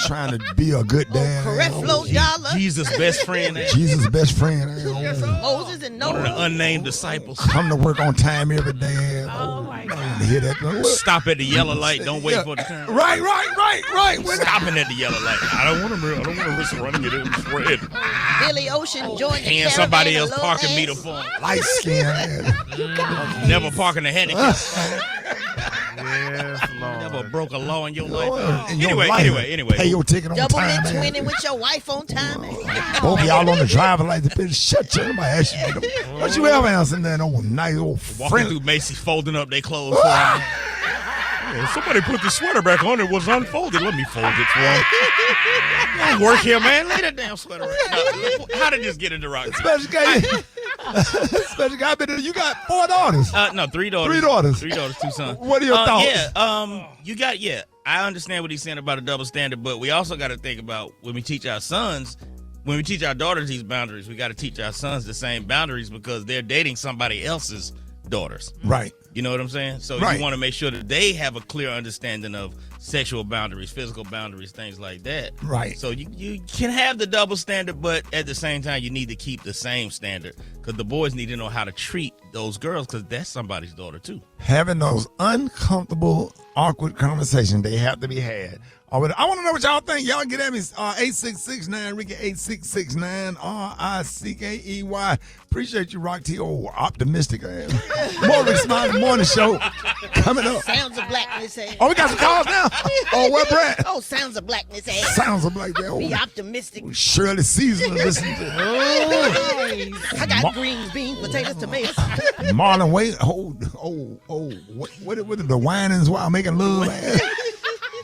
Trying to be a good dad. Creflo Dollar. Jesus' best friend. Jesus' best friend. Moses and Noah. One of the unnamed disciples. Come to work on time every day. Oh my God. Hear that? Stop at the yellow light. Don't wait for the turn. Right. Stopping at the yellow light. I don't want to risk running it in red. Billy Ocean joined the Hand somebody else parking meter for him. Light skin. Never parking a handicap. yes, Lord. Never broke a law in your life. Anyway. Pay your ticket on Double time. Double twinning with your wife on time. Both of y'all on the driver like the bitch. Shut your ass. What you ever answering that old nice old walking through Macy's folding up their clothes for him. Somebody put the sweater back on. It was unfolded. Let me fold it for him. Don't work here, man. Lay that damn sweater right now. How did this get into rock? Special guy. You got 4 daughters. No, 3 daughters. 3 daughters. 3 daughters, 2 sons. What are your thoughts? I understand what he's saying about a double standard, but we also got to think about when we teach our sons, when we teach our daughters these boundaries, we got to teach our sons the same boundaries because they're dating somebody else's daughters. Right. You know what I'm saying? So you want to make sure that they have a clear understanding of sexual boundaries, physical boundaries, things like that. Right. So you can have the double standard, but at the same time, you need to keep the same standard because the boys need to know how to treat those girls because that's somebody's daughter too. Having those uncomfortable, awkward conversations, they have to be had. I want to know what y'all think. Y'all get at me, 8669 Ricky, 8669 RICKEY. Appreciate you, Rock T. Oh, optimistic I am. More Rickey Smiley Morning Show coming up. Sounds of blackness. Oh, we got some calls now. Oh, what, Brat? Oh, sounds of blackness. Sounds of blackness. Oh, be optimistic. Shirley Season to listen to. I got greens, beans, potatoes, tomatoes. Marlon Wade. What are the whinings while making love?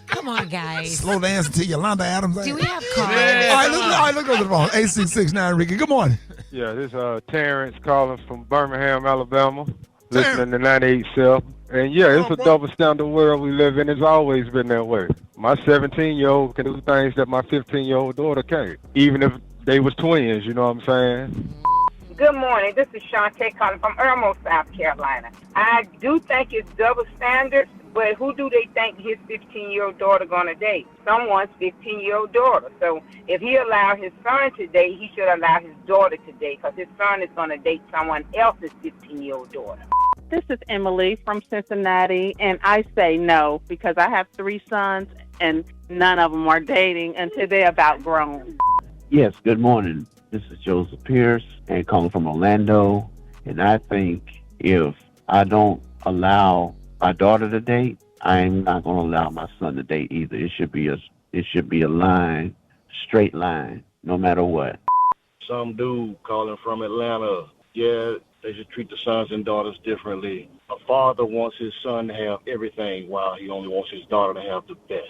Come on, guys. Slow dancing to Yolanda Adams. Do we have calls? All right, let's go to the phone. 8669 Ricky. Good morning. Yeah, this is Terrence calling from Birmingham, Alabama. listening to 98.7. And yeah, it's a double standard world we live in. It's always been that way. My 17-year-old can do things that my 15-year-old daughter can't, even if they was twins, you know what I'm saying? Good morning. This is Shantae calling from Irmo, South Carolina. I do think it's double standards, but who do they think his 15-year-old daughter going to date? Someone's 15-year-old daughter. So if he allowed his son to date, he should allow his daughter to date, because his son is going to date someone else's 15-year-old daughter. This is Emily from Cincinnati, and I say no because I have 3 sons, and none of them are dating until they're about grown. Yes, good morning. This is Joseph Pierce, and calling from Orlando. And I think if I don't allow my daughter to date, I'm not going to allow my son to date either. It should be a line, straight line, no matter what. Some dude calling from Atlanta. Yeah, they should treat the sons and daughters differently. A father wants his son to have everything, while he only wants his daughter to have the best.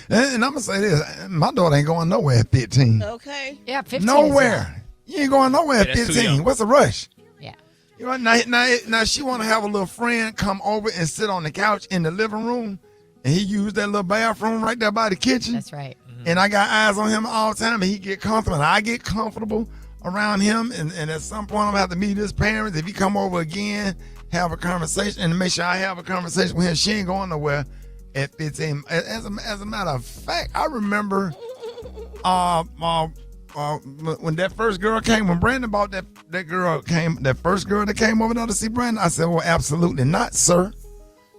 And I'm going to say this. My daughter ain't going nowhere at 15. Okay. Yeah, 15. Nowhere. You ain't going nowhere at 15. What's the rush? Yeah. You know, now she want to have a little friend come over and sit on the couch in the living room, and he used that little bathroom right there by the kitchen. That's right. And I got eyes on him all the time, and he get comfortable, and I get comfortable around him. And at some point, I'm going to have to meet his parents. If he come over again, have a conversation, and make sure I have a conversation with him. She ain't going nowhere at 15. As a matter of fact, I remember when that first girl came, when Brandon bought that first girl that came over there to see Brandon, I said, well, absolutely not, sir.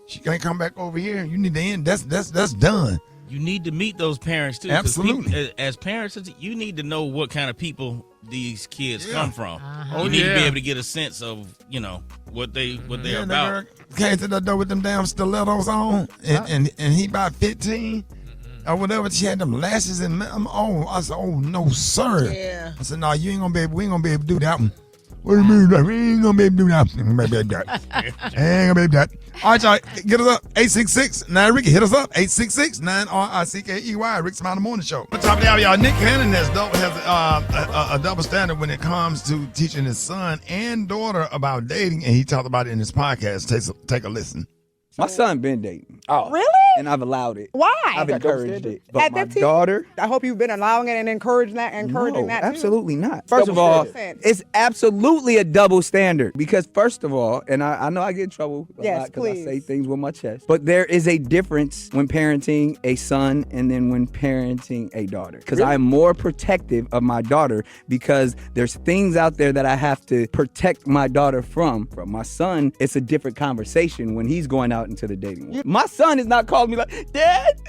She can't come back over here. You need to end. That's done. You need to meet those parents too. Absolutely. As parents, you need to know what kind of people these kids come from. Uh-huh. You need to be able to get a sense of, what they're about. That girl came to the door with them damn stilettos on, and he about 15 or whatever. She had them lashes and I said, oh no, sir. Yeah. I said, no, we ain't gonna be able to do that one. What do you mean? We ain't gonna be able to do that. Ain't gonna be able to do that. All right, y'all, get us up. 866-9-RICKY. Hit us up. 866-9-RICKEY. Rick Smiley Morning Show. On top of that, y'all, Nick Cannon has a double standard when it comes to teaching his son and daughter about dating, and he talked about it in his podcast. Take a listen. My son been dating. Oh. Really? And I've allowed it. Why? I've encouraged it. But At my 15? daughter... I hope you've been allowing it and encouraging that too. Absolutely not. First of all, it's absolutely a double standard. Because first of all, and I know I get in trouble a lot because I say things with my chest, but there is a difference when parenting a son and then when parenting a daughter. Because I'm more protective of my daughter because there's things out there that I have to protect my daughter from. From my son, it's a different conversation when he's going out into the dating world. My son is not calling me like, Dad,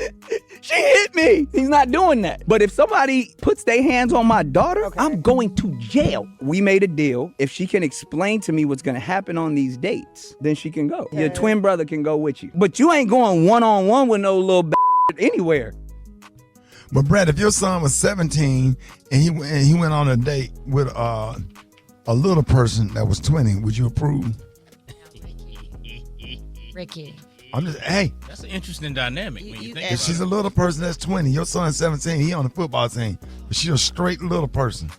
she hit me. He's not doing that. But if somebody puts their hands on my daughter, I'm going to jail. We made a deal. If she can explain to me what's going to happen on these dates, then she can go. Your twin brother can go with you. But you ain't going one-on-one with no little anywhere. But Brad, if your son was 17 and he went on a date with a little person that was 20, would you approve? Ricky. I'm just, hey. That's an interesting dynamic when you think about it. If she's a little person that's 20, your son's 17, he on the football team, but she's a straight little person,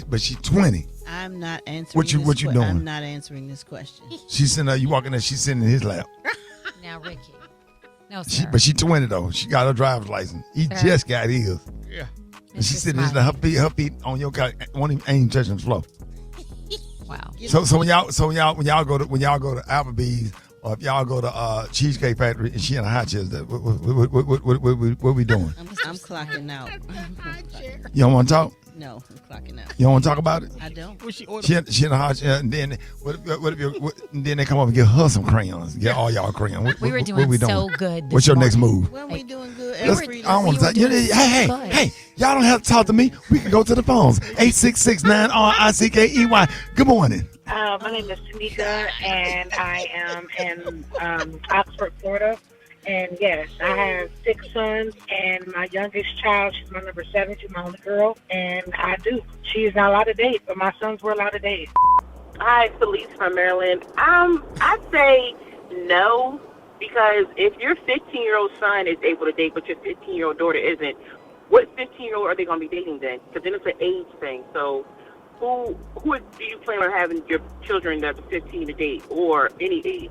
but she's 20. I'm not answering What you doing? I'm not answering this question. She's sitting there, you walking there, she's sitting in his lap. Now, Ricky. No, sir. But she's 20 though. She got her driver's license. He just got his. Yeah. And she's sitting there, her feet on your couch, ain't even touching the floor. Wow. So when y'all go to Applebee's, or if y'all go to Cheesecake Factory and she in a high chair, what we doing? I'm clocking out. You don't want to talk? No, I'm clocking out. You don't want to talk about it? I don't. She in a high chair, and then then they come up and get her some crayons. Get all y'all crayons. We were doing so good. What's your next move? When we doing good? I don't want to talk. Hey, y'all don't have to talk to me. We can go to the phones. 866-9-RICKEY. Good morning. My name is Tanika, and I am in Oxford, Florida. And yes, I have 6 sons, and my youngest child, she's my number 7, she's my only girl, and I do. She's not allowed to date, but my sons were allowed to date. Hi, Felice from Maryland. I'd say no, because if your 15-year-old son is able to date, but your 15-year-old daughter isn't, what 15-year-old are they going to be dating then? Because then it's an age thing. So who do you plan on having your children that's 15 to date or any age?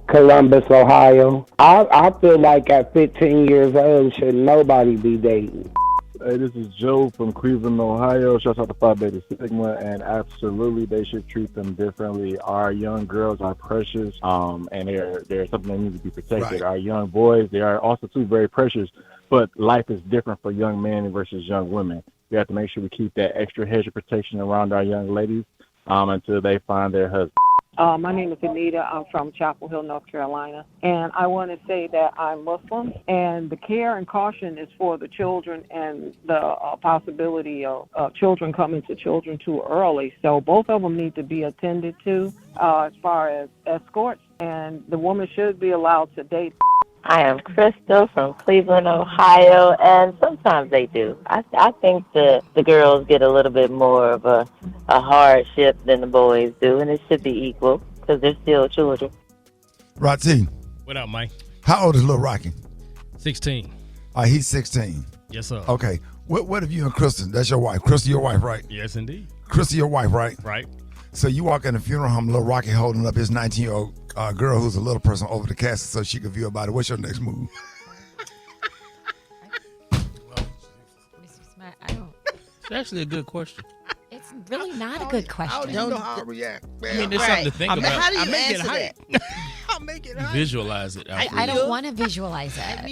Columbus, Ohio. I feel like at 15 years old, should nobody be dating. Hey, this is Joe from Cleveland, Ohio. Shouts out to Phi Beta Sigma, and absolutely they should treat them differently. Our young girls are precious, and they're something that needs to be protected. Right. Our young boys, they are also too very precious, but life is different for young men versus young women. We have to make sure we keep that extra hedge of protection around our young ladies until they find their husband. My name is Anita. I'm from Chapel Hill, North Carolina. And I want to say that I'm Muslim, and the care and caution is for the children and the possibility of children coming to children too early. So both of them need to be attended to as far as escorts, and the woman should be allowed to date. I am Crystal from Cleveland, Ohio, and sometimes they do. I think the girls get a little bit more of a hardship than the boys do, and it should be equal because they're still children. Rati. What up, Mike? How old is Lil Rocky? 16. He's 16. Yes, sir. Okay. What have you and Kristen? That's your wife. Kristen, your wife, right? Yes, indeed. Kristen, your wife, right? Right. So you walk in the funeral home, Lil Rocky holding up his 19-year-old girl who's a little person over the casket so she can view about it. What's your next move? It's actually a good question. It's really not a good question. I don't even know how to react, man. I mean, there's something to think about. How do you answer that? I'll make it hype. Visualize it. I don't want to visualize that.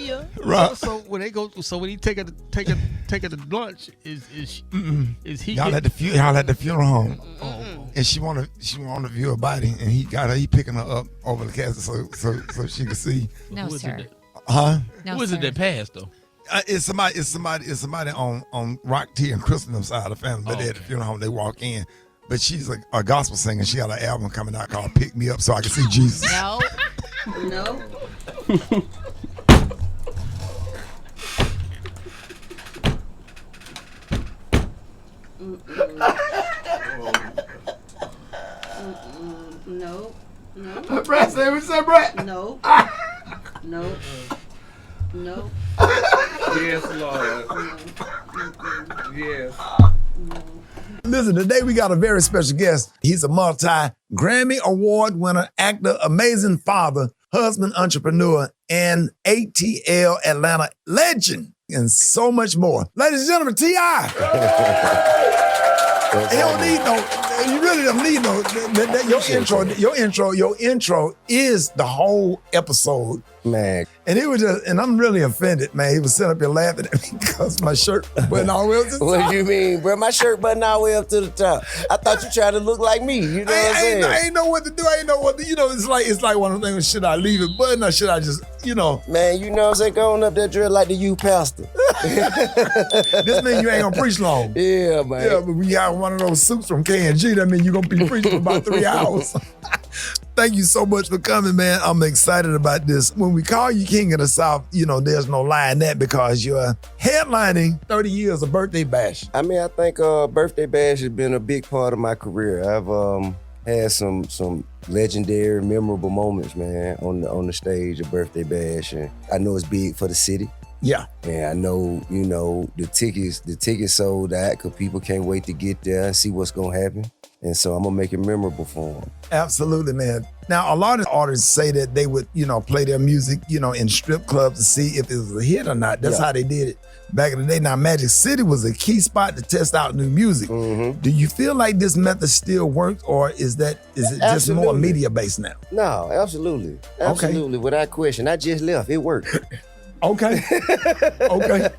Right. So when they go, so when he take her to lunch, is he? Y'all at the funeral home, and she want to view her body, and he picking her up over the casket so she can see. No, sir. Huh? No, Who is it that passed though? It's somebody on Rock T and Kristen's side of the family. But they at the funeral home, they walk in. But she's a gospel singer. She got an album coming out called "Pick Me Up" so I can see Jesus. No. No. Brat, say what you say, Brat. No. No. No. Yes, Lord. Yes. Listen, today we got a very special guest. He's a multi-Grammy Award winner, actor, amazing father, husband, entrepreneur, and ATL Atlanta legend, and so much more. Ladies and gentlemen, T.I. You really don't need no. Your intro is the whole episode. Man. And it was and I'm really offended, man. He was sitting up here laughing at me because my shirt button all the way up to the top. What do you mean, bro? My shirt button all the way up to the top. I thought you tried to look like me. You know what I'm saying? I ain't know what to do. I ain't know what to, it's like one of the things, should I leave it button or should I just, Man, you know what I'm saying? Going up there drill like the youth pastor. This means you ain't gonna preach long. Yeah, man. Yeah, but we got one of those suits from K&G. That means you're gonna be preaching for about 3 hours. Thank you so much for coming, man. I'm excited about this. When we call you King of the South, there's no lie in that because you're headlining 30 years of Birthday Bash. I mean, I think Birthday Bash has been a big part of my career. I've had some legendary, memorable moments, man, on the stage of Birthday Bash, and I know it's big for the city. Yeah. And I know, the tickets sold out because people can't wait to get there and see what's gonna happen. And so I'm gonna make it memorable for them. Absolutely, man. Now, a lot of artists say that they would, play their music, in strip clubs to see if it was a hit or not. That's how they did it back in the day. Now, Magic City was a key spot to test out new music. Mm-hmm. Do you feel like this method still works, or is it just more media based now? No, absolutely. Absolutely, without question. I just left. It worked. Okay. Okay.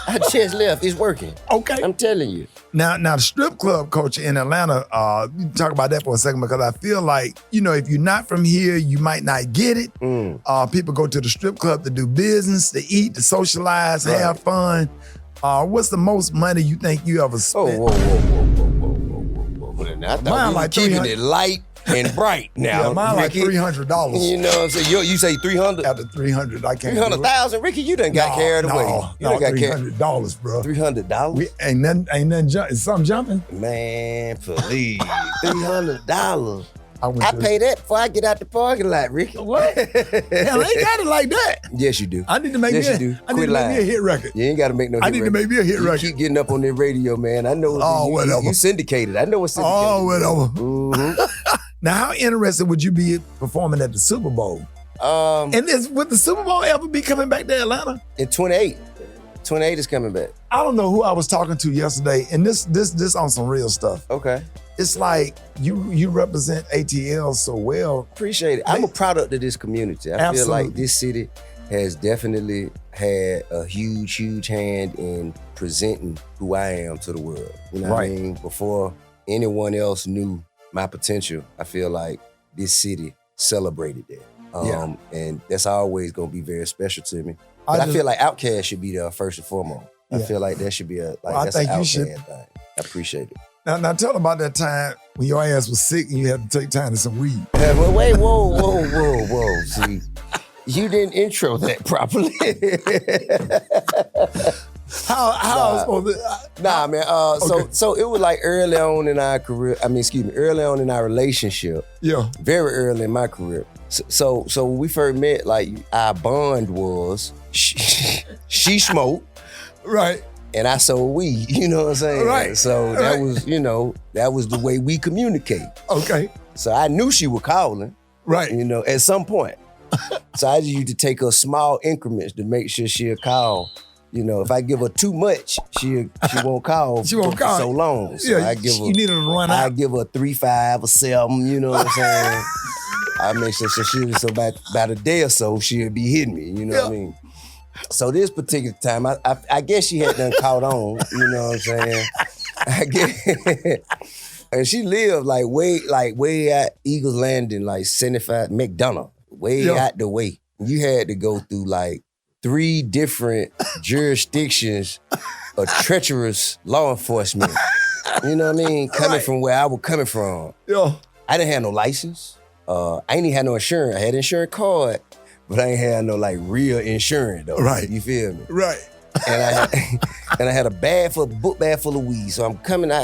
I just left. It's working. Okay. I'm telling you. Now the strip club culture in Atlanta, you talk about that for a second, because I feel like, if you're not from here, you might not get it. People go to the strip club to do business, to eat, to socialize, have fun. What's the most money you think you ever spent? Whoa. Now, I thought we were keeping it light and bright now. Yeah, mine Ricky. like $300. You know what I'm saying? You say 300? After 300, I can't. 300,000, Ricky. You done got carried away. You done got $300, bro. $300? Ain't nothing. Is something jumping? Man, please. $300. I pay that before I get out the parking lot, Ricky. What? Hell, I ain't got it like that. Yes, you do. I need to make me a hit record. You ain't got to make no hit record. I need to make me a hit record. You keep getting up on the radio, man. I know whatever. You syndicated. I know what's syndicated. Oh, whatever. Mm-hmm. Now, how interested would you be performing at the Super Bowl? And would the Super Bowl ever be coming back to Atlanta? In 28. 28 is coming back. I don't know who I was talking to yesterday, and this on some real stuff. Okay. It's like you represent ATL so well. Appreciate it. I'm a product of this community. I feel like this city has definitely had a huge, huge hand in presenting who I am to the world. You know what I mean? Before anyone else knew my potential, I feel like this city celebrated that. And that's always gonna be very special to me. But I feel like Outkast should be there first and foremost. I feel like that should be that's an Outkast thing. I appreciate it. Now tell them about that time when your ass was sick and you had to take time to some weed. Well, wait, whoa. See, you didn't intro that properly. How I was supposed to? Nah, man. So it was like early on in our career. Early on in our relationship. Yeah. Very early in my career. So when we first met, like our bond was she smoked, right, and I sold weed. You know what I'm saying? Right. So that was, that was the way we communicate. Okay. So I knew she was calling. Right. At some point. So I just used to take her small increments to make sure she'll call. If I give her too much, she won't call. She won't call so long. So yeah, I give her. You need her to run out. I give her 3, 5, or 7. You know what I'm saying? I make sure about a day or so she'll be hitting me. You know what I mean? So this particular time, I guess she had done caught on. You know what I'm saying? I guess. And she lived way out Eagles Landing, like 75 McDonough, way out the way. You had to go through 3 different jurisdictions of treacherous law enforcement. You know what I mean? Coming from where I was coming from. Yeah. I didn't have no license. I ain't even had no insurance. I had an insurance card, but I ain't had no real insurance though. Right. You feel me? Right. And I had a book bag full of weed. So I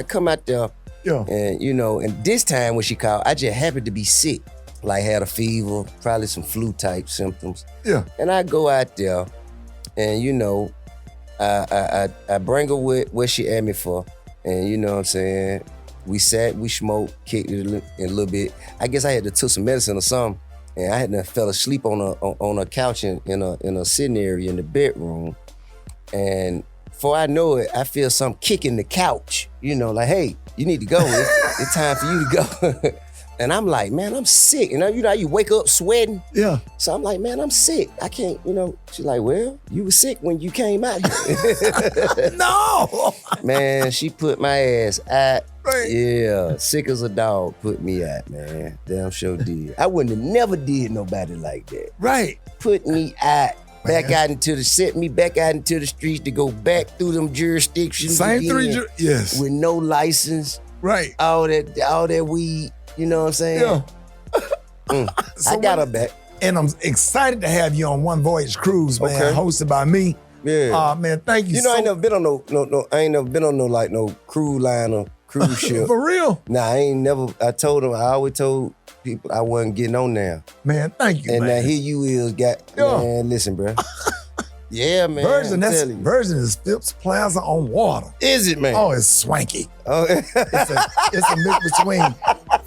come out there. Yeah. And and this time when she called, I just happened to be sick. Had a fever, probably some flu type symptoms. Yeah. And I go out there and I bring her with what she asked me for. And you know what I'm saying? We sat, we smoked, kicked it a little bit. I guess I had to took some medicine or something. And I had to fell asleep on a couch in a sitting area in the bedroom. And before I know it, I feel some kick in the couch. Hey, you need to go. It's time for you to go. And I'm like, man, I'm sick. You know how you wake up sweating? Yeah. So I'm like, man, I'm sick. I can't, She's like, well, you were sick when you came out here. No! Man, she put my ass out. Right. Yeah, sick as a dog put me out, man. Damn sure did. I wouldn't have never did nobody like that. Right. Put me out. Set me back out into the streets to go back through them jurisdictions. Same again, yes. With no license. Right. All that weed. You know what I'm saying? Yeah. So I got her back. And I'm excited to have you on One Voyage Cruise, man, hosted by me. Yeah. Man, thank you. I ain't never been on no cruise line or cruise ship. For real? Nah, I always told people I wasn't getting on there. Man, thank you, and man. now here you is, man, listen, bro. Yeah, man. Virgin is Phipps Plaza on water. Is it, man? Oh, it's swanky. Oh. It's a mix between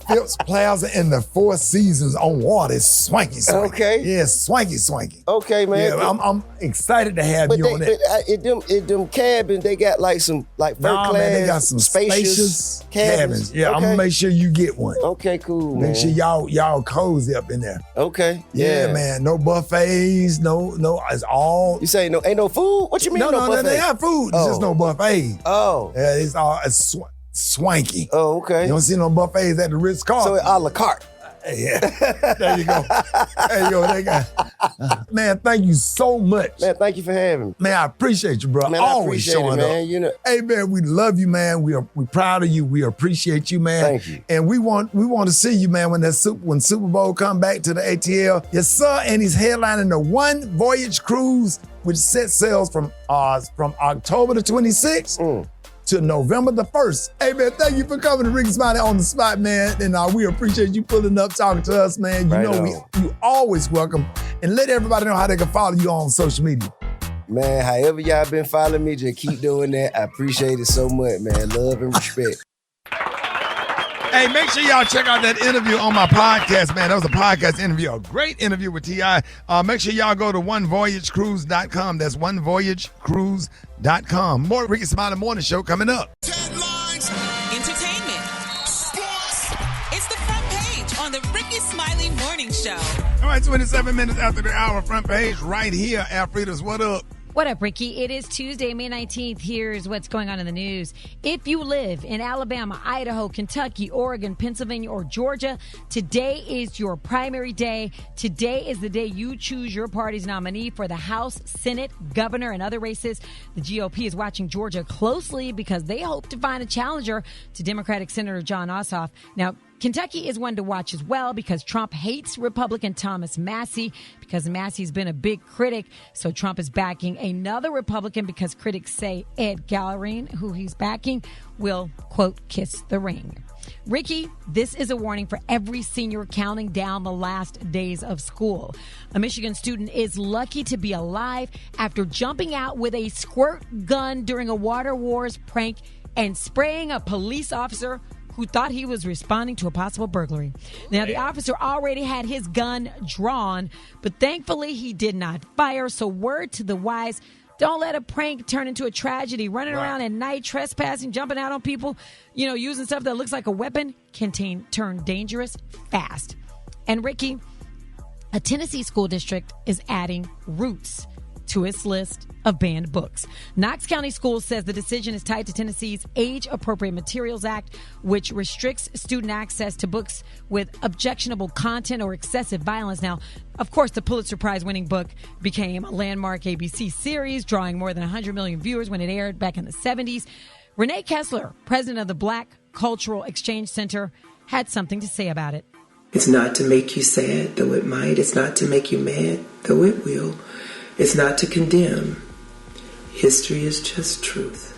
Phipps Plaza and the Four Seasons on water. It's swanky. Okay. Yeah, swanky. Okay, man. Yeah, I'm excited to have you on that. Them cabins, they got some first class. Man, they got some spacious cabins. Yeah, I'm gonna make sure you get one. Okay, cool. Make sure y'all cozy up in there. Okay. Yeah, man. No buffets. No. It's all. You say ain't no food? What you mean? No buffet? They have food. It's just no buffet. Oh. Yeah, it's swanky. Oh, okay. You don't see no buffets at the Ritz-Carlton. So it's a la carte. Yeah. There you go. Man, thank you so much. Man, thank you for having me. Man, I appreciate you, bro. Man, always I appreciate showing it, man. up. Hey, man, we love you, man. We proud of you. We appreciate you, man. Thank you. And we want to see you, man, when Super Bowl come back to the ATL. Yes, sir. And he's headlining the One Voyage Cruise, which set sails from October the 26th to November the 1st. Hey, man, thank you for coming to Rickey Smiley on the spot, man. And we appreciate you pulling up, talking to us, man. You always welcome. And let everybody know how they can follow you on social media. Man, however y'all been following me, just keep doing that. I appreciate it so much, man. Love and respect. Hey, make sure y'all check out that interview on my podcast, man. That was a podcast interview, a great interview with T.I. Make sure y'all go to onevoyagecruise.com. That's onevoyagecruise.com. More Rickey Smiley Morning Show coming up. Headlines, entertainment, sports. It's the front page on the Rickey Smiley Morning Show. All right, 27 minutes after the hour, front page right here. Alfredas, what up? What up, Ricky? It is Tuesday, May 19th. Here's what's going on in the news. If you live in Alabama, Idaho, Kentucky, Oregon, Pennsylvania, or Georgia, today is your primary day. Today is the day you choose your party's nominee for the House, Senate, governor, and other races. The GOP is watching Georgia closely because they hope to find a challenger to Democratic Senator Jon Ossoff. Now, Kentucky is one to watch as well because Trump hates Republican Thomas Massie because Massie's been a big critic. So Trump is backing another Republican because critics say Ed Gallerine, who he's backing, will, quote, kiss the ring. Ricky, this is a warning for every senior counting down the last days of school. A Michigan student is lucky to be alive after jumping out with a squirt gun during a Water Wars prank and spraying a police officer who thought he was responding to a possible burglary. Now, the officer already had his gun drawn, but thankfully he did not fire. So word to the wise, don't let a prank turn into a tragedy. Running around at night, trespassing, jumping out on people, using stuff that looks like a weapon can turn dangerous fast. And Ricky, a Tennessee school district is adding Roots to its list of banned books. Knox County Schools says the decision is tied to Tennessee's Age-Appropriate Materials Act, which restricts student access to books with objectionable content or excessive violence. Now, of course, the Pulitzer Prize-winning book became a landmark ABC series, drawing more than 100 million viewers when it aired back in the 70s. Renee Kessler, president of the Black Cultural Exchange Center, had something to say about it. It's not to make you sad, though it might. It's not to make you mad, though it will. It's not to condemn. History is just truth.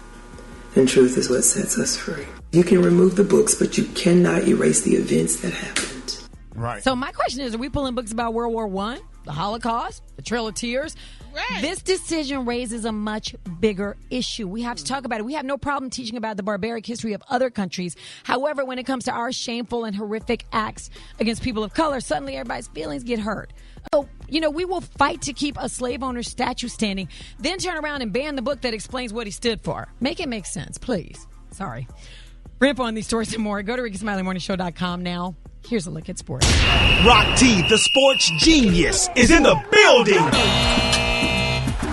And truth is what sets us free. You can remove the books, but you cannot erase the events that happened. Right. So my question is, are we pulling books about World War I, the Holocaust, the Trail of Tears? Right. This decision raises a much bigger issue. We have to talk about it. We have no problem teaching about the barbaric history of other countries. However, when it comes to our shameful and horrific acts against people of color, suddenly everybody's feelings get hurt. So, we will fight to keep a slave owner's statue standing, then turn around and ban the book that explains what he stood for. Make it make sense, please. Sorry. For info on these stories and more, go to RickeySmileyMorningShow.com now. Here's a look at sports. Rock T, the sports genius, is in the building.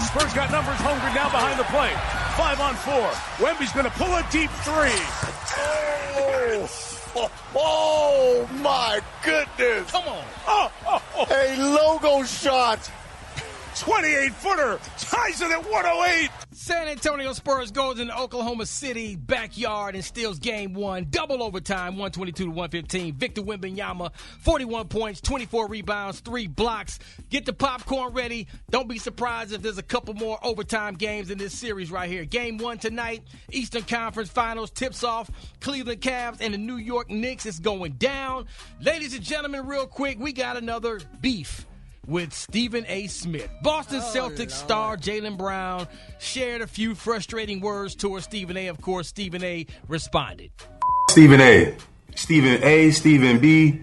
Spurs got numbers hungry now behind the plate. 5-on-4. Wemby's going to pull a deep three. Oh, my goodness. Come on. A logo shot. 28-footer. Ties it at 108. San Antonio Spurs goes into Oklahoma City backyard and steals game one. Double overtime, 122-115. Victor Wembanyama, 41 points, 24 rebounds, 3 blocks. Get the popcorn ready. Don't be surprised if there's a couple more overtime games in this series right here. Game one tonight, Eastern Conference Finals tips off. Cleveland Cavs and the New York Knicks is going down. Ladies and gentlemen, real quick, we got another beef with Stephen A. Smith. Boston Celtics star Jaylen Brown shared a few frustrating words towards Stephen A. Of course, Stephen A. responded. Stephen A., Stephen A., Stephen B.,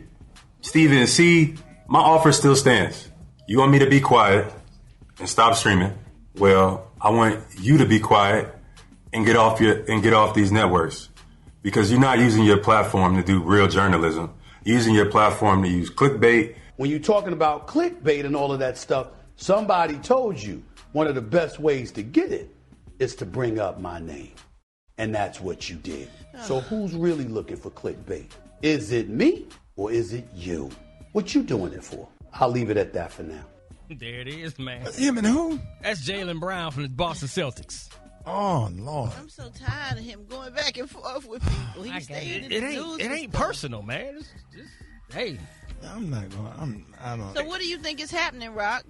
Stephen C., my offer still stands. You want me to be quiet and stop streaming? Well, I want you to be quiet and get off these networks, because you're not using your platform to do real journalism. You're using your platform to use clickbait. When you're talking about clickbait and all of that stuff, somebody told you one of the best ways to get it is to bring up my name. And that's what you did. So who's really looking for clickbait? Is it me or is it you? What you doing it for? I'll leave it at that for now. There it is, man. Him and who? That's Jaylen Brown from the Boston Celtics. Oh, Lord. I'm so tired of him going back and forth with people. It ain't personal, man. It's just... Hey, I'm not going. I don't. So what do you think is happening, Rock?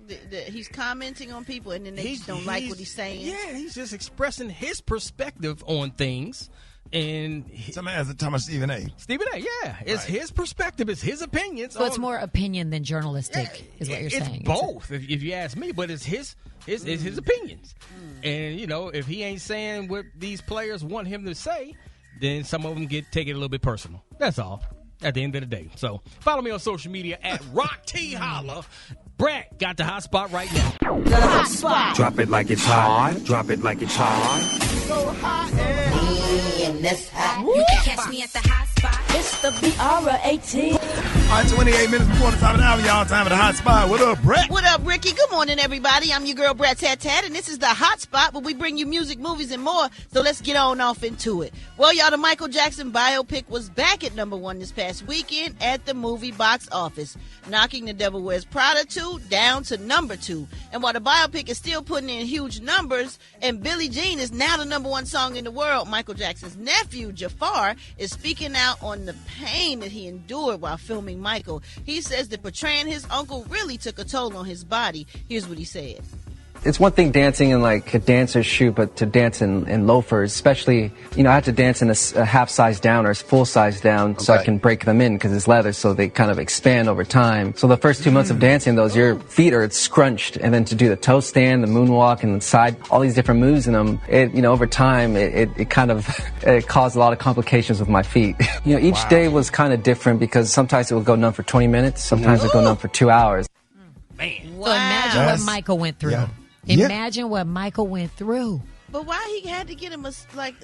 He's commenting on people, and then they just don't like what he's saying. Yeah, he's just expressing his perspective on things. And somebody has to talk about Stephen A. Stephen A. Yeah, it's his perspective, it's his opinions. So it's more opinion than journalistic, is what you're saying. It's both, if you ask me. But it's his opinions. And if he ain't saying what these players want him to say, then some of them take it a little bit personal. That's all. At the end of the day. So follow me on social media at Rock T Holla. Brat got the hot spot right now. The hot spot. Drop it like it's hot. Drop it like it's hot. So hot in this hot. You can catch me at the hot spot. It's the BR18. All right, 28 minutes before the top of the hour, y'all. Time for the hot spot. What up, Brat? What up, Ricky? Good morning, everybody. I'm your girl, Brat Tat Tat, and this is the hot spot where we bring you music, movies, and more. So let's get on off into it. Well, y'all, the Michael Jackson biopic was back at #1 this past weekend at the movie box office, knocking The Devil Wears Prada 2 down to #2. And while the biopic is still putting in huge numbers, and Billie Jean is now the #1 song in the world, Michael Jackson's nephew, Jafar, is speaking out on the pain that he endured while filming Michael. He says that portraying his uncle really took a toll on his body. Here's what he said. It's one thing dancing in like a dancer's shoe, but to dance in loafers, especially, I have to dance in a half size down or a full size down so I can break them in because it's leather, so they kind of expand over time. So the first 2 months of dancing those, your feet are scrunched, and then to do the toe stand, the moonwalk, and the side, all these different moves in them, over time, it kind of caused a lot of complications with my feet. Each day was kind of different because sometimes it would go numb for 20 minutes, sometimes it would go numb for 2 hours. Man. So imagine what Michael went through. Yeah. Imagine what Michael went through. But why he had to get him a size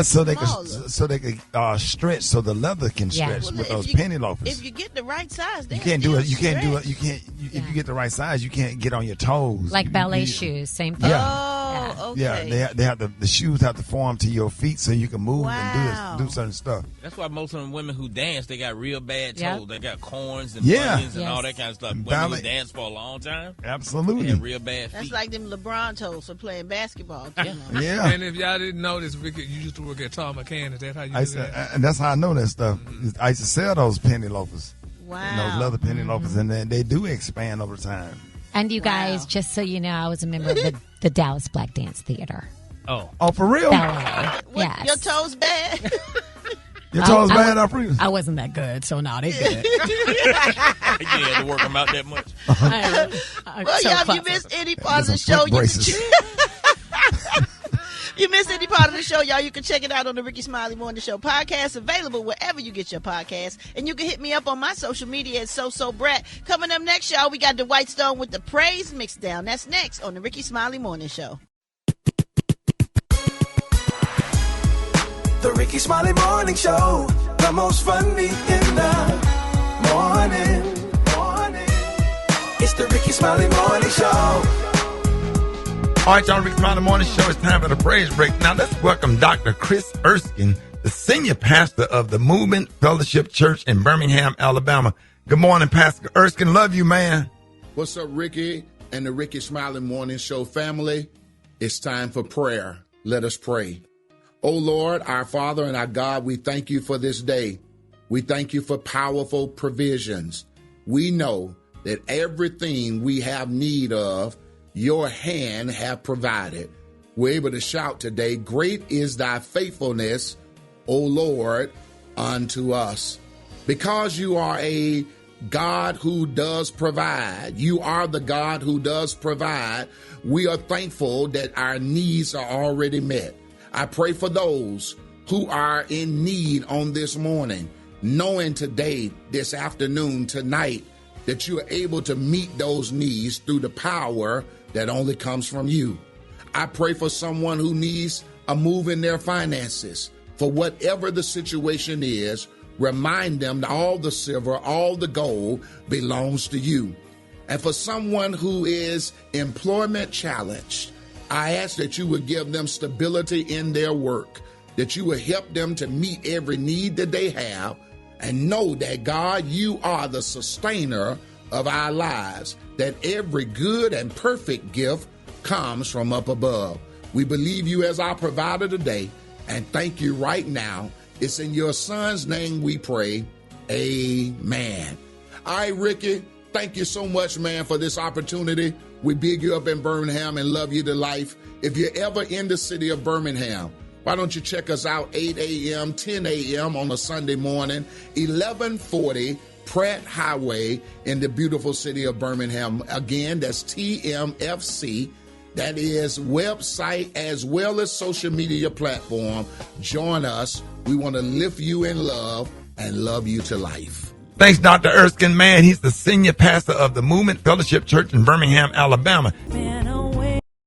so they smaller? could stretch, so the leather can stretch with those penny loafers. If you get the right size, you can't do it. You can't do it. You can't. If you get the right size, you can't get on your toes. Like ballet shoes, same thing. Okay. Yeah, they have the shoes have to form to your feet so you can move and do certain stuff. That's why most of the women who dance, they got real bad toes. Yeah. They got corns and bunions and all that kind of stuff. Women who dance for a long time, absolutely, they have real bad feet. That's like them LeBron toes for playing basketball. Yeah. And if y'all didn't know this, Ricky, you used to work at Tom McCann. Is that how you do that? And that's how I know that stuff. I used to sell those penny loafers. Wow. Those leather penny loafers, and they do expand over time. And you guys, just so you know, I was a member of the Dallas Black Dance Theater. Oh, for real? Yes. Your toes bad? Your toes bad, Alfredas? I wasn't that good, so no, they good. You had to work them out that much. Well, y'all, if you missed any part of the show, you missed any part of the show, y'all, you can check it out on the Rickey Smiley Morning Show podcast, available wherever you get your podcasts. And you can hit me up on my social media at Brat. Coming up next, y'all, we got the White Stone with the Praise Mixdown. That's next on the Rickey Smiley Morning Show. The Rickey Smiley Morning Show, the most funny in the morning. It's the Rickey Smiley Morning Show. All right, y'all, Rickey Smiley Morning Show. It's time for the praise break. Now, let's welcome Dr. Kris Erskine, the senior pastor of the Movement Fellowship Church in Birmingham, Alabama. Good morning, Pastor Erskine. Love you, man. What's up, Ricky and the Rickey Smiley Morning Show family? It's time for prayer. Let us pray. Oh, Lord, our Father and our God, we thank you for this day. We thank you for powerful provisions. We know that everything we have need of, your hand have provided. We're able to shout today, great is thy faithfulness, O Lord, unto us. Because you are a God who does provide, you are the God who does provide, we are thankful that our needs are already met. I pray for those who are in need on this morning, knowing today, this afternoon, tonight, that you are able to meet those needs through the power that only comes from you. I pray for someone who needs a move in their finances. For whatever the situation is, remind them that all the silver, all the gold belongs to you. And for someone who is employment challenged, I ask that you would give them stability in their work, that you would help them to meet every need that they have, and know that, God, you are the sustainer of our lives, that every good and perfect gift comes from up above. We believe you as our provider today, and thank you right now. It's in your Son's name we pray. Amen. All right, Rickey, thank you so much, man, for this opportunity. We big you up in Birmingham and love you to life. If you're ever in the city of Birmingham, why don't you check us out 8 a.m., 10 a.m. on a Sunday morning, 1140 Pratt Highway in the beautiful city of Birmingham. Again, that's TMFC. That is website as well as social media platform. Join us. We want to lift you in love and love you to life. Thanks, Dr. Erskine, man. He's the senior pastor of the Movement Fellowship Church in Birmingham, Alabama.